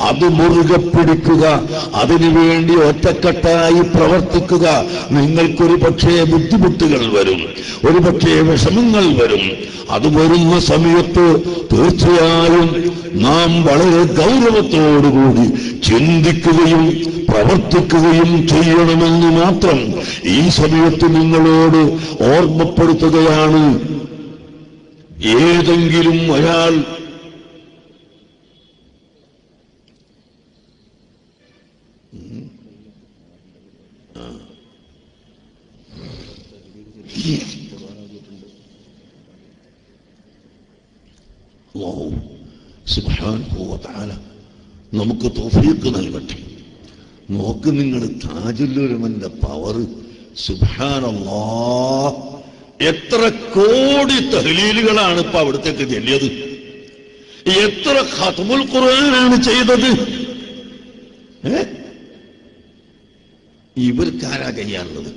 അത് മുറുകെ പിടിക്കുക, അതിനുവേണ്ടി ഒറ്റക്കെട്ടായി പ്രവർത്തിക്കുക. നിങ്ങൾക്കൊരു പക്ഷേ ബുദ്ധിമുട്ടുകൾ വരും, ഒരു പക്ഷേ വിഷമങ്ങൾ വരും. അത് വരുന്ന സമയത്ത് തീർച്ചയായും നാം വളരെ ഗൗരവത്തോടുകൂടി ചിന്തിക്കുകയും പ്രവർത്തിക്കുകയും ചെയ്യണമെന്ന് മാത്രം ഈ സമയത്ത് നിങ്ങളോട് ഓർമ്മപ്പെടുത്തുകയാണ്. ഏതെങ്കിലും ഒരാൾ അല്ലാഹു സുബ്ഹാനഹു വ തആല നമുക്ക് തൗഫീഖ് നൽകട്ടെ. നോക്ക് നിങ്ങൾ താജുൽ ഉലമന്റെ പവർ, സുബ്ഹാനല്ലാഹ്. എത്ര കോടി തഹ്ലീലുകളാണ് ഇപ്പൊ അവിടത്തേക്ക് ചൊല്ലിയത്, എത്ര ഖത്മുൽ ഖുർആനാണ് ചെയ്തത്. ഇവർക്കാരാ ചെയ്യാനുള്ളത്?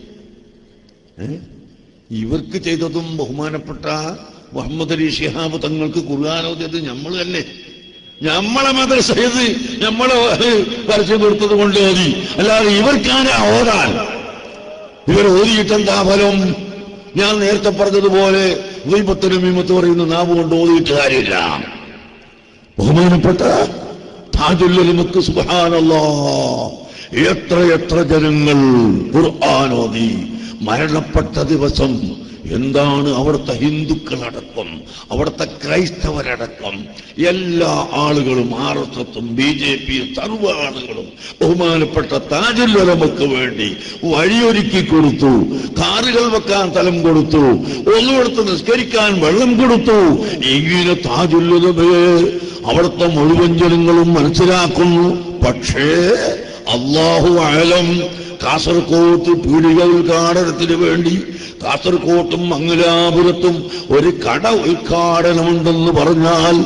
ഇവർക്ക് ചെയ്തതും ബഹുമാനപ്പെട്ട മുഹമ്മദ് അലി ശിഹാബ് തങ്ങൾക്ക് ഖുർആൻ ഓതിയത് നമ്മൾ തന്നെ, നമ്മളെ മദ്രസയത് നമ്മളെ പരസ്യം കൊടുത്തത് കൊണ്ട് ഓതി. അല്ലാതെ ഇവർക്കാരാ ഓതാൻ? ഇവർ ഓതിയിട്ടെന്താ ഫലം? ഞാൻ നേരത്തെ പറഞ്ഞതുപോലെ ഗീബത്തും മീമത്തും പറയുന്ന നാവ് കൊണ്ട് ഓതിയിട്ട് കാര്യമില്ല. ബഹുമാനപ്പെട്ട താജുൽ ഉലമക്ക് സുബ്ഹാനല്ലാഹ് എത്ര ജനങ്ങൾ ഖുർആൻ ഓതി മരണപ്പെട്ട ദിവസം. എന്താണ് അവിടുത്തെ ഹിന്ദുക്കളടക്കം, അവിടുത്തെ ക്രൈസ്തവരടക്കം എല്ലാ ആളുകളും, RSSും BJP സർവ്വ ആളുകളും ബഹുമാനപ്പെട്ട താജുൽ ഉലമക്ക് വേണ്ടി വഴിയൊരുക്കി കൊടുത്തു. കാറുകൾ വെക്കാൻ സ്ഥലം കൊടുത്തു, ഒന്നുകൊടുത്ത് നിസ്കരിക്കാൻ വെള്ളം കൊടുത്തു. ഇങ്ങനെ താജുൽ ഉലമയെ അവിടുത്തെ മുഴുവൻ ജനങ്ങളും മനസ്സിലാക്കുന്നു. പക്ഷേ അല്ലാഹു അഅലം, കാസർകോട്ട് പീടിക ഉദ്ഘാടനത്തിന് വേണ്ടി കാസർകോട്ടും മംഗലാപുരത്തും ഒരു കട ഉദ്ഘാടനമുണ്ടെന്ന് പറഞ്ഞാൽ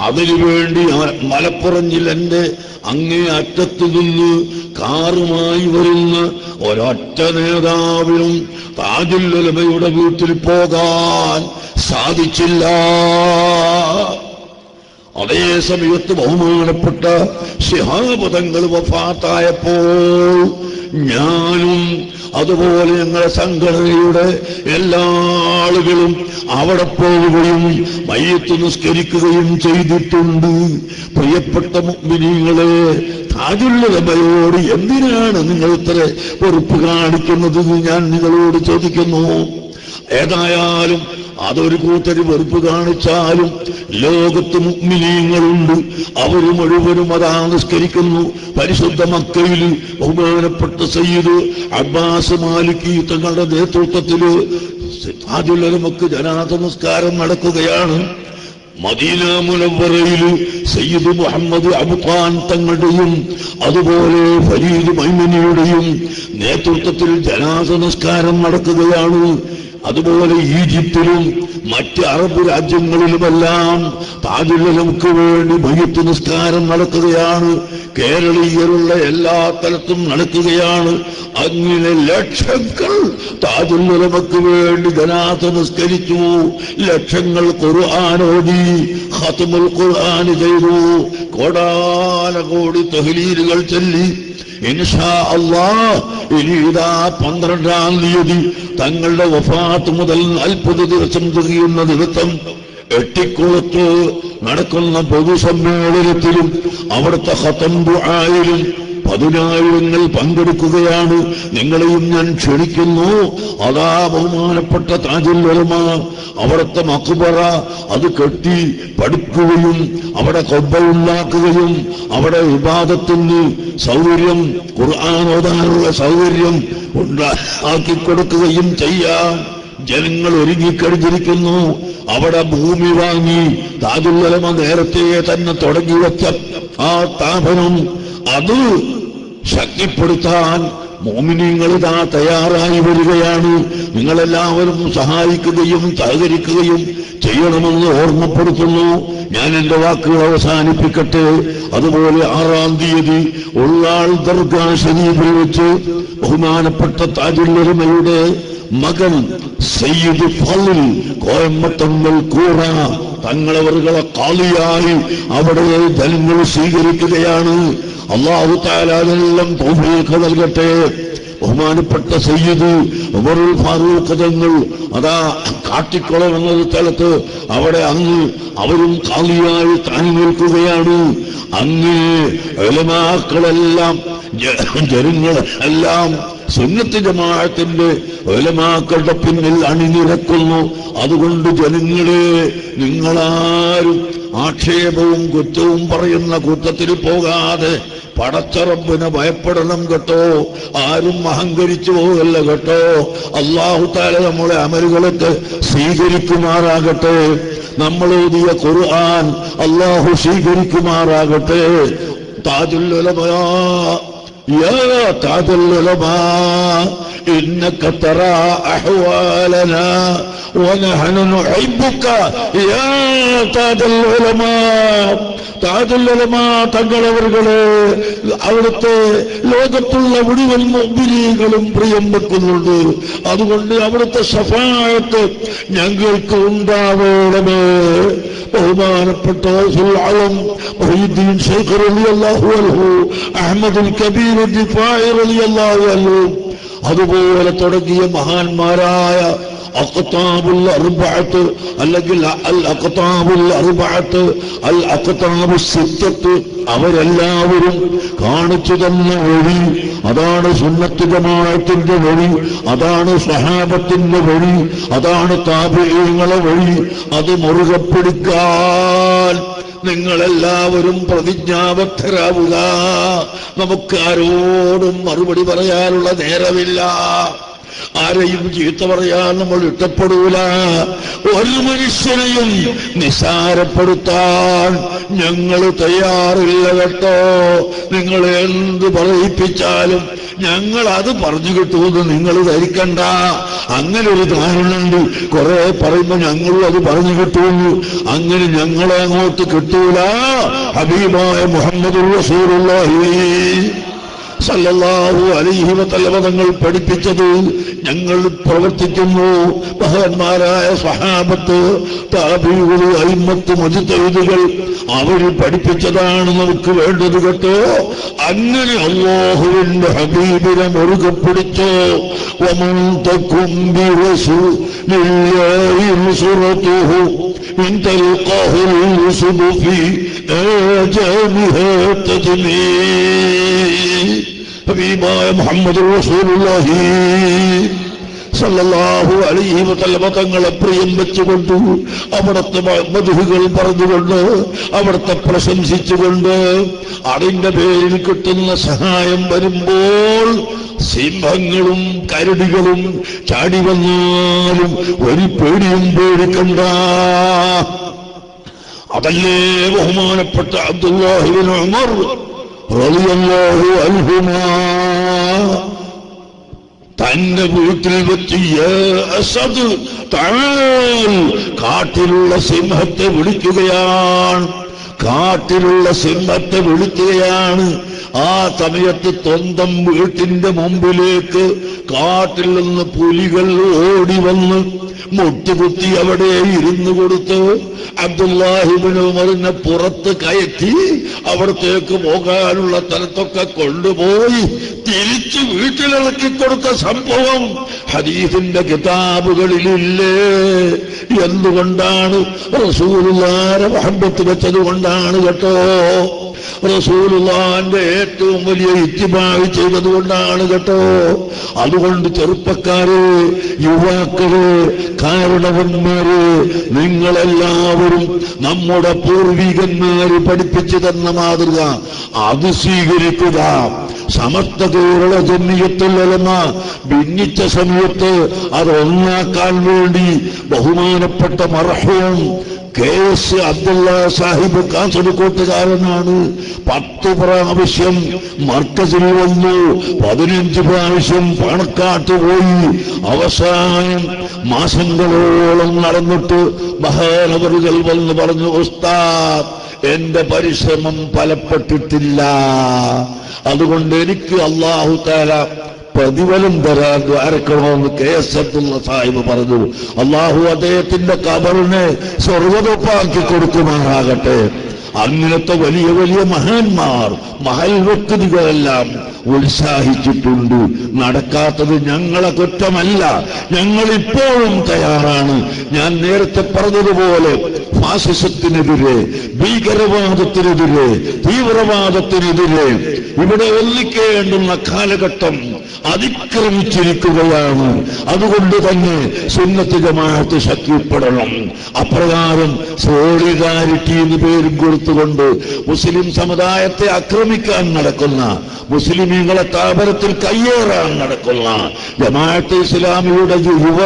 അതിനുവേണ്ടി മലപ്പുറം ജില്ലന്റെ അങ്ങേ അറ്റത്തു നിന്ന് കാറുമായി വരുന്ന ഒരൊറ്റ നേതാവിനും താജുൽ ഉലമയുടെ വീട്ടിൽ പോകാൻ സാധിച്ചില്ല. അതേ സമയത്ത് ബഹുമാനപ്പെട്ട ശിഹാബ് തങ്ങൾ വഫാത്തായപ്പോൾ ഞാനും അതുപോലെ ഞങ്ങളുടെ സംഘടനയുടെ എല്ലാ ആളുകളും അവിടെ പോവുകയും മയ്യത്ത് നിസ്കരിക്കുകയും ചെയ്തിട്ടുണ്ട്. പ്രിയപ്പെട്ട മുഅ്മിനീങ്ങളെ, താജുൽ ഉലമയോട് എന്തിനാണ് നിങ്ങൾ ഇത്ര വെറുപ്പ് കാണിക്കുന്നതെന്ന് ഞാൻ നിങ്ങളോട് ചോദിക്കുന്നു. ഏതായാലും അതൊരു കൂട്ടര് വെറുപ്പ് കാണിച്ചാലും ലോകത്ത് മുഅ്മിനീങ്ങളുണ്ട്, അവര് മുഴുവനും അതാ നിസ്കരിക്കുന്നു. പരിശുദ്ധ മക്കയിൽ ബഹുമാനപ്പെട്ട സയ്യിദ് അബ്ബാസ് മാലിക്കി തങ്ങളുടെ നേതൃത്വത്തില് താജുൽ ഉലമക്ക് ജനാസ നിസ്കാരം നടക്കുകയാണ്. മദീന മുനവ്വറയില് സയ്യിദ് മുഹമ്മദ് അബ്ഖാൻ തങ്ങളുടെയും അതുപോലെ ഫരീദ് മൈമനിയുടെയും നേതൃത്വത്തിൽ ജനാസ നിസ്കാരം നടക്കുകയാണ്. അതുപോലെ ഈജിപ്തിലും മറ്റ് അറബ് രാജ്യങ്ങളിലുമെല്ലാം താജുൽ ഉലമക്ക് വേണ്ടി മയ്യത്ത് നിസ്കാരം നടക്കുകയാണ്. കേരളീയരുള്ള എല്ലാ തലത്തും നടക്കുകയാണ്. അങ്ങനെ ലക്ഷങ്ങൾ താജുൽ ഉലമക്ക് വേണ്ടി ജനാസ നിസ്കരിച്ചു, ലക്ഷങ്ങൾ ഖുർആൻ ഓതി, ഖത്മുൽ ഖുർആൻ ചെയ്തു, കോടാനകോടി തഹ്ലീലുകൾ ചൊല്ലി. ഇൻഷാ അല്ലാഹ് ഇനി ഇതാ 12-ാം തീയതി തങ്ങളുടെ വഫാത്ത് മുതൽ 40 ദിവസം തികയുന്ന ദിവസം എട്ടിക്കുളത്ത് നടക്കുന്ന പൊതുസമ്മേളനത്തിലും അവിടുത്തെ ഖത്ം ദുആയിലും 10,000 പങ്കെടുക്കുകയാണ്. നിങ്ങളെയും ഞാൻ ക്ഷണിക്കുന്നു. അതാ ബഹുമാനപ്പെട്ട താജുൽ ഉലമ അവിടുത്തെ മഖ്ബറ അത് കെട്ടി പടുക്കുകയും അവിടെ ഖുബ്ബ ഉണ്ടാക്കുകയും അവിടെ ഇബാദത്തിന് സൗകര്യം, ഖുർആൻ ഓതാനുള്ള സൗകര്യം ഉണ്ടാക്കി കൊടുക്കുകയും ചെയ്യാൻ ജനങ്ങൾ ഒരുങ്ങിക്കഴിഞ്ഞിരിക്കുന്നു. അവിടെ ഭൂമി വാങ്ങി താജുൽ ഉലമ നേരത്തെ തന്നെ തുടങ്ങി വെച്ച ആ സ്ഥാപനം അത് ശക്തിപ്പെടുത്താൻ മുഅ്മിനീങ്ങൾ ഇതാ തയ്യാറായി വരികയാണ്. നിങ്ങളെല്ലാവരും സഹായിക്കുകയും സഹകരിക്കുകയും ചെയ്യണമെന്ന് ഓർമ്മപ്പെടുത്തുന്നു. ഞാൻ എന്റെ വാക്കുകൾ അവസാനിപ്പിക്കട്ടെ. അതുപോലെ 6-ാം തീയതി ഉള്ളാൾ ദർഗാ ശരീഫിൽ വെച്ച് ബഹുമാനപ്പെട്ട താജുൽ ഉലമയുടെ മകൻ സയ്യിദ് ഫളിൽ കോയമ്പത്തങ്ങൾ കൂറ തങ്ങളവറുകളെ ഖാളിയായി അവിടെ ജനങ്ങൾ സ്വീകരിക്കുകയാണ്. അല്ലാഹു തആല അതെല്ലാം തൗഫീഖ് നൽകട്ടെ. ബഹുമാനപ്പെട്ട സയ്യിദ് ഉമറുൽ ഫാറൂഖ് തങ്ങൾ അതാ കാട്ടിക്കുളം എന്ന സ്ഥലത്ത് അവിടെ അങ്ങ് അവരും ഖാളിയായി താങ്ങി നിൽക്കുകയാണ്. അങ്ങ് ഉലമാക്കളെല്ലാം ജനങ്ങൾ എല്ലാം സുന്നത്ത് ജമാഅത്തിന്റെ ഉലമാക്കളുടെ പിന്നിൽ അണിനിരക്കുന്നു. അതുകൊണ്ട് ജനങ്ങളെ, നിങ്ങളാരും ആക്ഷേപവും കുറ്റവും പറയുന്ന കൂട്ടത്തിൽ പോകാതെ പടച്ച റബ്ബിനെ ഭയപ്പെടണം കേട്ടോ. ആരും അഹങ്കരിച്ചു പോകല്ല കേട്ടോ. അല്ലാഹു തആല നമ്മുടെ അമലുകളൊക്കെ സ്വീകരിക്കുമാറാകട്ടെ. നമ്മൾ ഓതിയ ഖുർആൻ അല്ലാഹു സ്വീകരിക്കുമാറാകട്ടെ. താജുൽ ഉലമാ യാ താജുൽ ഉലമാ إنك ترى أحوالنا ونحن نحبك يا تاج العلماء. താജുൽ ഉലമാ തങ്ങളവர்களെ, അവിടുത്തെ ലോകത്തുള്ള മുഴുവൻ മുഅ്മിനീങ്ങളും പ്രിയം വെക്കുന്നുണ്ട്. അതുകൊണ്ട് അവിടുത്തെ ശഫാഅത്ത് ഞങ്ങൾക്ക് ഉണ്ടാവണമേ. ബഹുമാനപ്പെട്ട ഗൗസുൽ ആലം മുഹീദ്ദീൻ ശൈഖ് റളിയല്ലാഹു അൻഹു, അഹ്മദുൽ കബീർ ദിഫാഇ റളിയല്ലാഹു അൻഹു, അതുപോലെ തുടങ്ങിയ മഹാന്മാരായ അഖ്താബുൽ അർബഅത്ത്, അല്ലെങ്കിൽ അൽ അഖ്താബുൽ അർബഅത്ത്, അൽ അഖ്താബു സിത്തത്ത്, അവരെല്ലാവരും കാണിച്ചു തന്ന വഴി അതാണ് സുന്നത്ത് ജമാഅത്തിന്റെ വഴി, അതാണ് സ്വഹാബത്തിന്റെ വഴി, അതാണ് താബിഈങ്ങളെ വഴി. അത് മുറുകെ പിടിക്കാൻ നിങ്ങളെല്ലാവരും പ്രതിജ്ഞാബദ്ധരാവുക. നമുക്കാരോടും മറുപടി പറയാനുള്ള നേരമില്ല. ആരെയും ചീത്ത പറയാൻ നമ്മൾ ഇഷ്ടപ്പെടൂല. ഒരു മനുഷ്യനെയും നിസ്സാരപ്പെടുത്താൻ ഞങ്ങൾ തയ്യാറില്ല കേട്ടോ. നിങ്ങൾ എന്ത് പറയിപ്പിച്ചാലും ഞങ്ങൾ അത് പറഞ്ഞു കിട്ടുമെന്ന് നിങ്ങൾ ധരിക്കണ്ട. അങ്ങനെ ഒരു ധാരണയുണ്ട്. കുറെ പറയുമ്പോ ഞങ്ങളും അത് പറഞ്ഞു കിട്ടുമെന്ന്. അങ്ങനെ ഞങ്ങളെ അങ്ങോട്ട് കിട്ടൂല. ഹബീബായ മുഹമ്മദുർ റസൂലുള്ളാഹി സല്ലല്ലാഹു അലൈഹി വസല്ലം തങ്ങൾ പഠിപ്പിച്ചത് ഞങ്ങൾ പ്രവർത്തിക്കുന്നു. മഹാന്മാരായ സ്വഹാബത്ത്, താബിഈകൾ, അയിമ്മത്ത്, മുജ്തഹിദുകൾ അവർ പഠിപ്പിച്ചതാണ് നമുക്ക് വേണ്ടത് കേട്ടോ. അങ്ങനെ അല്ലാഹുവിന്റെ ഹബീബിനെ മുറുകെ പിടിച്ചോ. വമൻ തകും ബിറസൂലില്ലാഹി നുസ്റതുഹു ഇൻ തൽഖാഹു റുസുദ ഫീ ആജാമിഹാ തജ്മീ. ഹബീബായ മുഹമ്മദ് റസൂലുള്ളാഹി സല്ലല്ലാഹു അലൈഹി വസല്ലം തങ്ങളെ പ്രിയം വെച്ചുകൊണ്ട്, അവിടുത്തെ മദ്ഹുകൾ പറഞ്ഞുകൊണ്ട്, അവിടുത്തെ പ്രശംസിച്ചുകൊണ്ട്, അതിന്റെ പേരിൽ കിട്ടുന്ന സഹായം വരുമ്പോൾ സിംഹങ്ങളും കരടികളും ചാടി വന്നാലും ഒരു പേടിയും പേടിക്കണ്ട. അതല്ലേ ബഹുമാനപ്പെട്ട അബ്ദുല്ലാഹി ഇബ്നു ഉമർ റളിയല്ലാഹു അൻഹുമാ തന്റെ വീട്ടിൽ വെച്ച് യാ അസദ് തആൽ, കാട്ടിലുള്ള സിംഹത്തെ വിളിക്കുകയാണ്. കാട്ടിലുള്ള സിംഹത്തെ വിളിക്കുകയാണ്. ആ സമയത്ത് സ്വന്തം വീട്ടിന്റെ മുമ്പിലേക്ക് കാട്ടിൽ നിന്ന് പുലികൾ ഓടി വന്ന് മുട്ടുകുത്തി അവിടെ ഇരുന്നു കൊടുത്ത് അബ്ദുല്ലാഹി ഇബ്നു ഉമറിനെ പുറത്ത് കയറ്റി അവിടത്തേക്ക് പോകാനുള്ള സ്ഥലത്തൊക്കെ കൊണ്ടുപോയി തിരിച്ച് വീട്ടിലിറക്കി കൊടുത്ത സംഭവം ഹദീസിന്റെ കിതാബുകളിലില്ലേ? എന്തുകൊണ്ടാണ്? റസൂലുള്ളാഹിനെ മഹബ്ബത്ത് വെച്ചത് കൊണ്ടാണ് കേട്ടോ. റസൂലുള്ളാഹിന്റെ ഏറ്റവും വലിയ ഇത്തിബാഅ് ചെയ്തതുകൊണ്ടാണ് കേട്ടോ. അതുകൊണ്ട് ചെറുപ്പക്കാരെ, യുവാക്കളെ, കാരണവന്മാരെ, നിങ്ങളെല്ലാവരും നമ്മുടെ പൂർവികന്മാര് പഠിപ്പിച്ചു തന്ന മാതൃക അത് സ്വീകരിക്കുക. സമസ്ത കേരള ജമിയത്തുൽ ഉലമ ഭിന്നിച്ച സമയത്ത് അത് ഒന്നാക്കാൻ വേണ്ടി ബഹുമാനപ്പെട്ട മർഹൂം KS അബ്ദുള്ള സാഹിബ് കാസർകോട്ടുകാരനാണ്. 10 പ്രാവശ്യം മർക്കസിൽ വന്നു, 15 പ്രാവശ്യം പാണക്കാട്ട് പോയി. അവസാനം മാസങ്ങളോളം നടന്നിട്ട് മഹാനവറുകൾ വന്ന് പറഞ്ഞു, ഉസ്താദ് എന്റെ പരിശ്രമം ഫലപ്പെട്ടിട്ടില്ല, അതുകൊണ്ട് എനിക്ക് അല്ലാഹു തആല പ്രതിഫലം തരാൻ ദ്വാരക്കണമെന്ന് KS അബ്ദുള്ള സാഹിബ് പറഞ്ഞു. അല്ലാഹു അദ്ദേഹത്തിന്റെ ഖബറിനെ സ്വർഗ്ഗതൊപ്പാക്കി കൊടുക്കുമാറാകട്ടെ. അങ്ങനത്തെ വലിയ വലിയ മഹാന്മാർ മഹൽ വ്യക്തികളെല്ലാം ഉത്സാഹിച്ചിട്ടുണ്ട്. നടക്കാത്തത് ഞങ്ങളെ കുറ്റമല്ല, ഞങ്ങൾ ഇപ്പോഴും തയ്യാറാണ്. ഞാൻ നേരത്തെ പറഞ്ഞതുപോലെ ഫാസിസത്തിനെതിരെ, ഭീകരവാദത്തിനെതിരെ, തീവ്രവാദത്തിനെതിരെ ഇവിടെ ഒന്നിക്കേണ്ടുന്ന കാലഘട്ടം അതിക്രമിച്ചിരിക്കുകയാണ്. അതുകൊണ്ട് തന്നെ സുന്നത്ത് ജമാഅത്ത് ശക്തിപ്പെടണം. അപ്രകാരം സോളിഡാരിറ്റി എന്ന് പേരും കൊടുത്തുകൊണ്ട് മുസ്ലിം സമുദായത്തെ ആക്രമിക്കാൻ നടക്കുന്ന, മുസ്ലിമീങ്ങളെ താപരത്തിൽ കയ്യേറാൻ നടക്കുന്ന ജമാഅത്തെ ഇസ്ലാമിയുടെ യുവ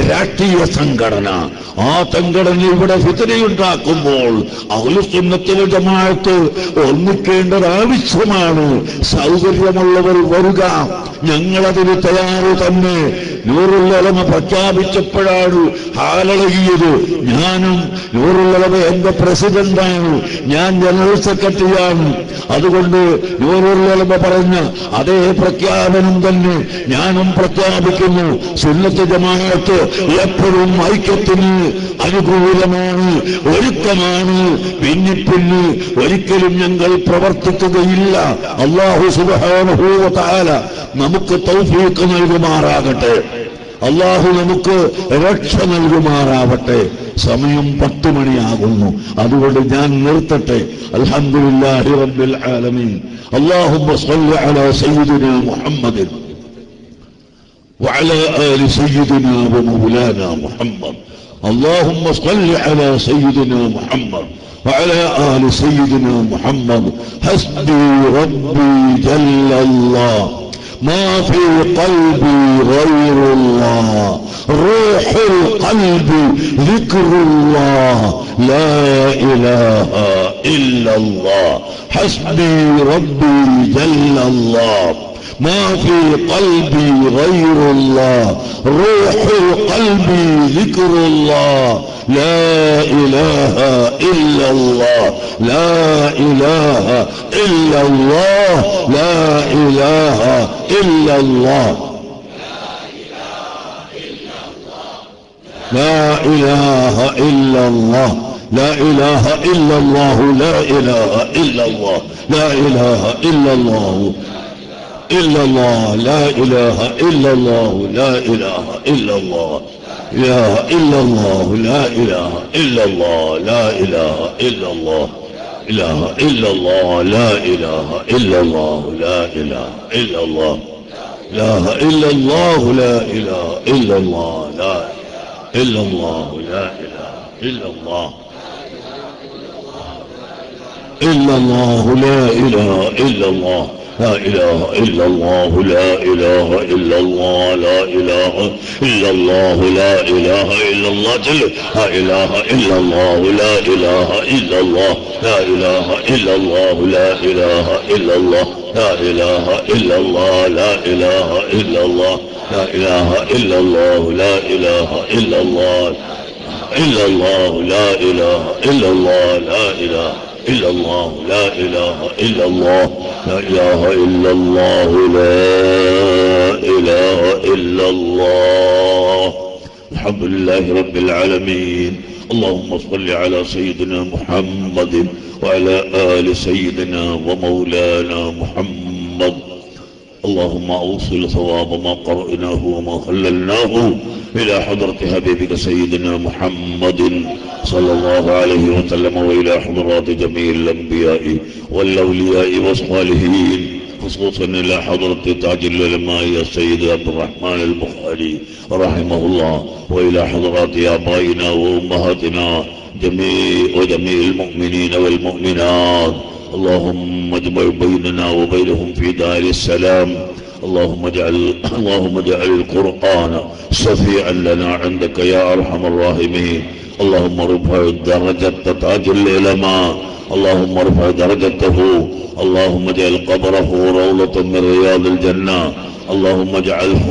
രാഷ്ട്രീയ സംഘടന, ആ സംഘടന ഇവിടെ ഫിത്നയുണ്ടാക്കുമ്പോൾ അഹ്ലുസുന്നത്ത് വൽ ജമാഅത്ത് ഒന്നിക്കേണ്ടത് ആവശ്യമാണ്. സൗകര്യമുള്ളവർ വരുക, ഞങ്ങളതിന് തയ്യാറ് തന്നെ. നൂറുൽ ഉലമ പ്രഖ്യാപിച്ചപ്പോഴാണ് ഹാലളകിയത്. ഞാനും നൂറുൽ ഉലമ എന്റെ പ്രസിഡന്റാണ്, ഞാൻ ജനറൽ സെക്രട്ടറിയാണ്. അതുകൊണ്ട് നൂറുൽ ഉലമ പറഞ്ഞ അതേ പ്രഖ്യാപനം തന്നെ ഞാനും പ്രഖ്യാപിക്കുന്നു. സുന്നത്ത് ജമാഅത്ത് എപ്പോഴും ഐക്യത്തിന് അനുകൂലമാണ്, ഒരുക്കമാണ്. പിന്നിപ്പിന്ന് ഒരിക്കലും ഞങ്ങൾ പ്രവർത്തിക്കുകയില്ല. അല്ലാഹു സുബ്ഹാനഹു വ തആല നമുക്ക് തൗഫീഖ് നൽകുമാറാകട്ടെ. അല്ലാഹു നമുക്ക് രക്ഷ നൽകുമാറാവട്ടെ. സമയം 10 മണിയാകുന്നു, അതുകൊണ്ട് ഞാൻ നിർത്തട്ടെ. അൽഹംദുലില്ലാഹി റബ്ബിൽ ആലമീൻ. അല്ലാഹുമ്മ സ്വല്ലി അലാ സയ്യിദിനാ മുഹമ്മദിൻ وعلى آل سيدنا ومولانا محمد. اللهم صل على سيدنا محمد وعلى آل سيدنا محمد. حسبي ربي جل الله، ما في قلبي غير الله، روح القلب ذكر الله، لا إله إلا الله. حسبي ربي جل الله، ما في قلبي غير الله، روح القلب ذكر الله، لا إله إلا الله، لا إله إلا الله، لا إله إلا الله، لا إله إلا الله، لا إله إلا الله، لا إله إلا الله، لا إله إلا الله إلا الله، لا إله إلا الله، لا إله إلا الله، إله إلا الله، لا إله إلا الله، لا إله إلا الله، إله إلا الله، لا إله إلا الله، لا إله إلا الله، إله إلا الله، لا إله إلا الله، لا إلا الله، لا إله إلا الله، إلا الله، لا إله إلا الله، لا إله إلا الله، لا إله إلا الله، لا إله إلا الله، لا إله إلا الله، لا إله إلا الله، لا إله إلا الله، لا إله إلا الله، لا إله إلا الله، لا إله إلا الله، لا إله إلا الله، لا إله إلا الله، لا إله إلا الله، إلا الله، لا إله إلا الله، لا إله إلا الله، لا إله إلا الله، لا إله إلا الله، لا إله إلا الله. الحمد لله رب العالمين. اللهم صل على سيدنا محمد وعلى آل سيدنا ومولانا محمد. اللهم أوصل ثواب ما قرأناه وما خللناه إلى حضرة حبيبك سيدنا محمد صلى الله عليه وسلم، وإلى حضرات جميع الأنبياء والأولياء والصالحين، خصوصا إلى حضرة تاج العلماء السيد عبد الرحمن البخاري رحمه الله، وإلى حضرات آبائنا وأمهاتنا وجميع المؤمنين والمؤمنات. اللهم اجمع بيننا وبينهم في دار السلام. اللهم اجعل القرآن شفيعا لنا عندك يا أرحم الراحمين. اللهم ارفع درجة تاج العلماء، اللهم ارفع درجته. اللهم اجعل قبره روضة من رياض الجنة. اللهم اجعله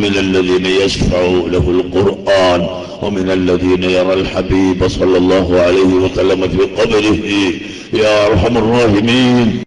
من الذين يشفع له القرآن، ومن الذين يرى الحبيب صلى الله عليه وسلم في قبره يا أرحم الراحمين.